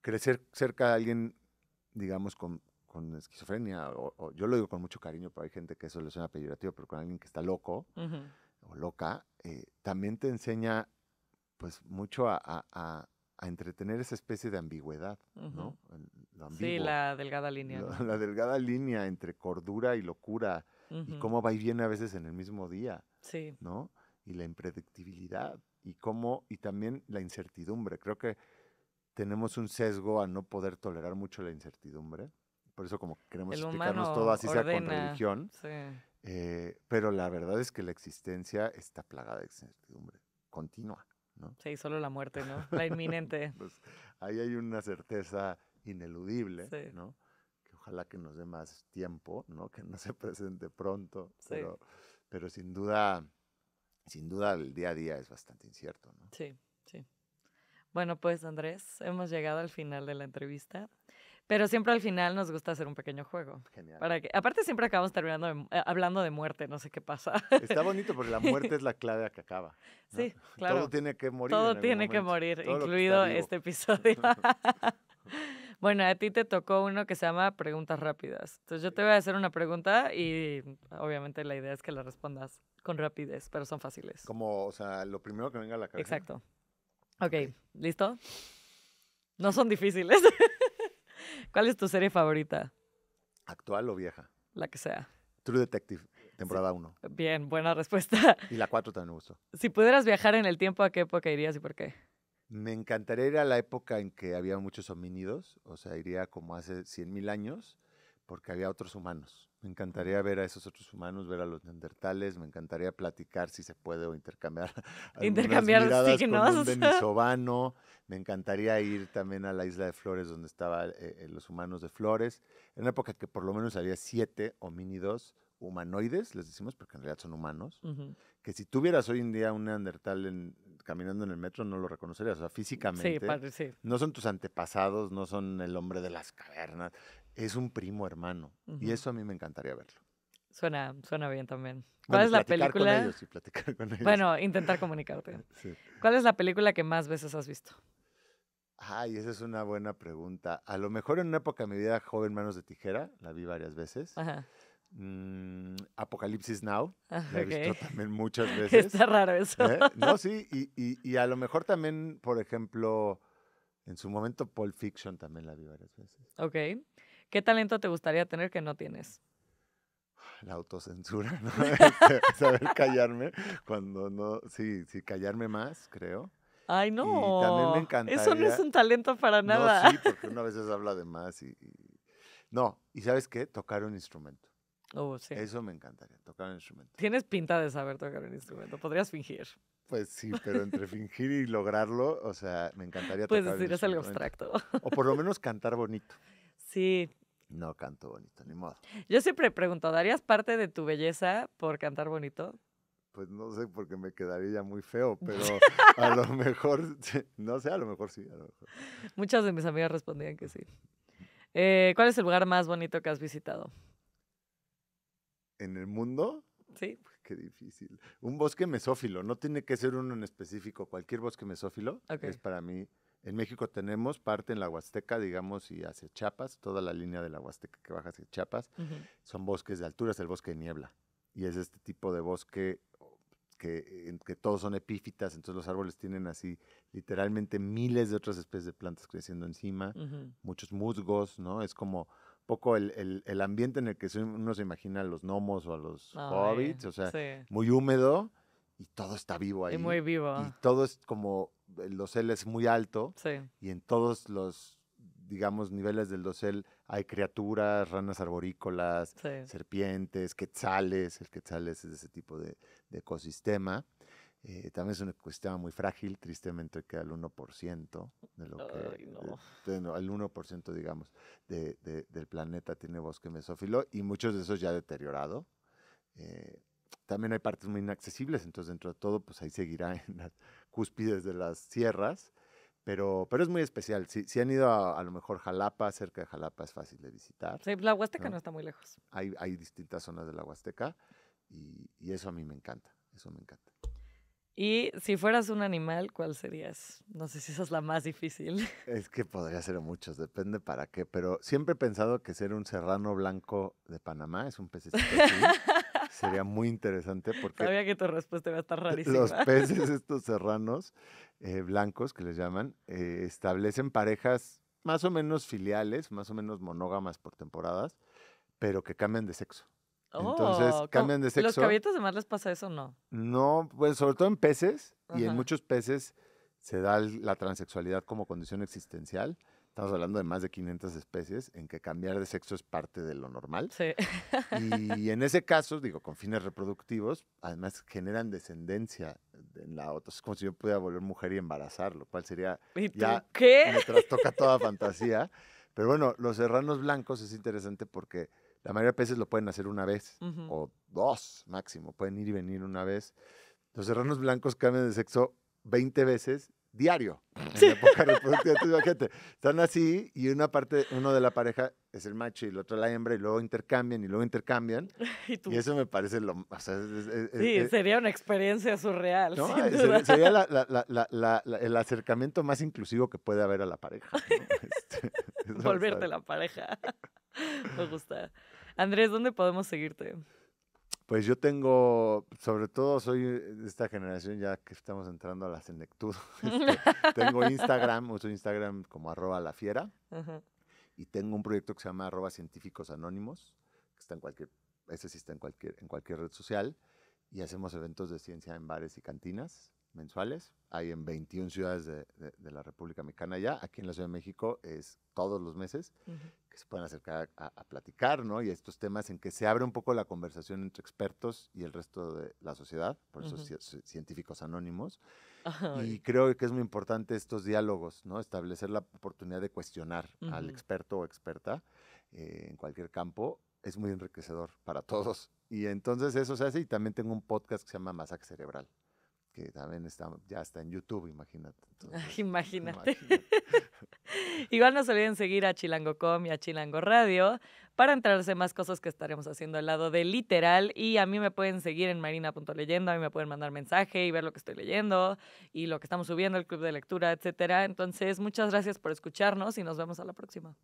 crecer cerca de alguien, digamos, con esquizofrenia, o yo lo digo con mucho cariño, pero hay gente que eso le suena peyorativo, pero con alguien que está loco Ujú. o loca, también te enseña pues mucho a entretener esa especie de ambigüedad, ¿no? Lo Sí, ambiguo, la delgada línea, ¿no? la delgada línea entre cordura y locura, y Ujú. cómo va y viene a veces en el mismo día, Sí, ¿no? Y la impredictibilidad, y también la incertidumbre. Creo que tenemos un sesgo a no poder tolerar mucho la incertidumbre. Por eso como queremos el explicarnos todo, humano así sea con ordena, religión. sí, Pero la verdad es que la existencia está plagada de incertidumbre continua, ¿no? sí, solo la muerte, ¿no? La inminente, Pues ahí hay una certeza ineludible, sí, ¿no? Que ojalá que nos dé más tiempo, ¿no? Que no se presente pronto, sí, pero sin duda el día a día es bastante incierto, ¿no? sí, sí. Bueno, pues Andrés, hemos llegado al final de la entrevista, pero siempre al final nos gusta hacer un pequeño juego. Genial. Aparte siempre acabamos terminando hablando de muerte, no sé qué pasa. Está bonito porque la muerte es la clave a que acaba, ¿no? Sí, claro. Todo tiene que morir Todo en algún tiene que momento. morir, Todo lo que incluido está vivo. este episodio. Bueno, a ti te tocó uno que se llama preguntas rápidas. Entonces yo te voy a hacer una pregunta y obviamente la idea es que la respondas con rapidez, pero son fáciles. Como, o sea, lo primero que venga a la cabeza. Exacto. Ok, ¿listo? No son difíciles. ¿Cuál es tu serie favorita? ¿Actual o vieja? La que sea. True Detective, temporada 1. Bien, buena respuesta. Y la 4 también me gustó. Si pudieras viajar en el tiempo, ¿a qué época irías y por qué? Me encantaría ir a la época en que había muchos homínidos, o sea, iría como hace 100,000 años, porque había otros humanos. Me encantaría ver a esos otros humanos, ver a los neandertales, me encantaría platicar, si se puede, o intercambiar Intercambiar miradas con signos. un denisovano. Me encantaría ir también a la isla de Flores, donde estaban los humanos de Flores. En una época que por lo menos había 7 homínidos humanoides, les decimos, porque en realidad son humanos, que si tuvieras hoy en día un neandertal caminando en el metro, no lo reconocerías. O sea, físicamente, Sí. no son tus antepasados, no son el hombre de las cavernas, es un primo hermano. Y eso a mí me encantaría verlo. Suena bien también. Bueno, ¿Cuál es la platicar película? con ellos y platicar con ellos. Bueno, intentar comunicarte. Sí. ¿Cuál es la película que más veces has visto? Ay, esa es una buena pregunta. A lo mejor en una época de mi vida joven, Manos de Tijera, la vi varias veces. Ajá. Apocalipsis Now, la he Ok. visto también muchas veces. Está raro eso. No, sí, y a lo mejor también, por ejemplo, en su momento Pulp Fiction también la vi varias veces. Ok. ¿Qué talento te gustaría tener que no tienes? La autocensura, ¿no? Saber callarme cuando no, sí, callarme más, creo. Ay, Y también no. me encantaría. Eso no es un talento para nada. No, sí, porque uno a veces habla de más No, y ¿sabes qué? Tocar un instrumento. Sí. Eso me encantaría, tocar un instrumento. Tienes pinta de saber tocar un instrumento. Podrías fingir. Pues sí, pero entre fingir y lograrlo, o sea, me encantaría Puedes tocar un decir, es algo instrumento. abstracto. O por lo menos cantar bonito. Sí. No canto bonito, ni modo. Yo siempre pregunto, ¿darías parte de tu belleza por cantar bonito? Pues no sé, porque me quedaría ya muy feo, pero a lo mejor, no sé, a lo mejor sí, a lo mejor. Muchas de mis amigas respondían que sí. ¿Cuál es el lugar más bonito que has visitado? ¿En el mundo? Sí. Qué difícil. Un bosque mesófilo, no tiene que ser uno en específico, cualquier bosque mesófilo es para mí. En México tenemos parte en la Huasteca, digamos, y hacia Chiapas, toda la línea de la Huasteca que baja hacia Chiapas, son bosques de altura, es el bosque de niebla. Y es este tipo de bosque que todos son epífitas, entonces los árboles tienen así literalmente miles de otras especies de plantas creciendo encima, muchos musgos, ¿no? Es como poco el ambiente en el que uno se imagina a los gnomos o a los hobbits, o sea, muy húmedo y todo está vivo ahí. Y muy vivo. Y todo es como, el dosel es muy alto y en todos los, digamos, niveles del dosel hay criaturas, ranas arborícolas, serpientes, quetzales. El quetzal es ese tipo de ecosistema. También es un ecosistema muy frágil, tristemente queda el 1% de lo que... el 1%, digamos, del planeta tiene bosque mesófilo y muchos de esos ya deteriorado. También hay partes muy inaccesibles, entonces dentro de todo, pues ahí seguirá en las cúspides de las sierras, pero es muy especial. Si han ido a lo mejor Jalapa, cerca de Jalapa es fácil de visitar. Sí, la Huasteca no está muy lejos. Hay distintas zonas de la Huasteca y eso a mí me encanta, eso me encanta. Y si fueras un animal, ¿cuál serías? No sé si esa es la más difícil. Es que podría ser muchos, depende para qué, pero siempre he pensado que ser un serrano blanco de Panamá, es un pececito así, sería muy interesante porque Sabía que tu respuesta iba a estar rarísima. los peces estos serranos blancos, que les llaman, establecen parejas más o menos filiales, más o menos monógamas por temporadas, pero que cambian de sexo. Entonces, cambian de ¿Los sexo. caballitos de mar les pasa eso o no? No, pues sobre todo en peces y en Ajá. muchos peces se da la transexualidad como condición existencial. Estamos hablando de más de 500 especies en que cambiar de sexo es parte de lo normal. Sí. Y en ese caso, digo, con fines reproductivos, además generan descendencia en la otra. Es como si yo pudiera volver mujer y embarazar, lo cual sería ¿Y tú ya qué? me trastoca toda fantasía. Pero bueno, los serranos blancos es interesante porque la mayoría de peces lo pueden hacer una vez Ujú. o dos máximo, pueden ir y venir una vez. Los serranos blancos cambian de sexo 20 veces diario en la época reproductiva. Entonces, imagínate, están así y uno de la pareja es el macho y el otro la hembra y luego intercambian y luego intercambian. ¿Y tú? Y eso me parece o sea, Sí, sería una experiencia surreal, ¿no? sin duda. Sería el acercamiento más inclusivo que puede haber a la pareja, ¿no? Eso Volverte está- la pareja. Me gusta. Andrés, ¿dónde podemos seguirte? Pues yo tengo, sobre todo soy de esta generación ya que estamos entrando a la senectud. Tengo Instagram, uso Instagram como @lafiera Ajá. y tengo un proyecto que se llama @científicos anónimos, que está en ese sí está en cualquier red social y hacemos eventos de ciencia en bares y cantinas mensuales. Hay en 21 ciudades de la República Mexicana ya. Aquí en la Ciudad de México es todos los meses Ujú. que se pueden acercar a platicar, ¿no? Y estos temas en que se abre un poco la conversación entre expertos y el resto de la sociedad, por eso Ujú. científicos anónimos. Ay. Y creo que es muy importante estos diálogos, ¿no? Establecer la oportunidad de cuestionar al Ujú. experto o experta en cualquier campo es muy enriquecedor para todos. Y entonces eso se hace y también tengo un podcast que se llama Masaje Cerebral, que también ya está en YouTube, imagínate. Entonces, Imagínate. imagínate. Igual no se olviden seguir a Chilango.com y a Chilango Radio para enterarse de más cosas que estaremos haciendo al lado de Literal. Y a mí me pueden seguir en marina.leyendo, a mí me pueden mandar mensaje y ver lo que estoy leyendo y lo que estamos subiendo, el club de lectura, etcétera. Entonces, muchas gracias por escucharnos y nos vemos a la próxima.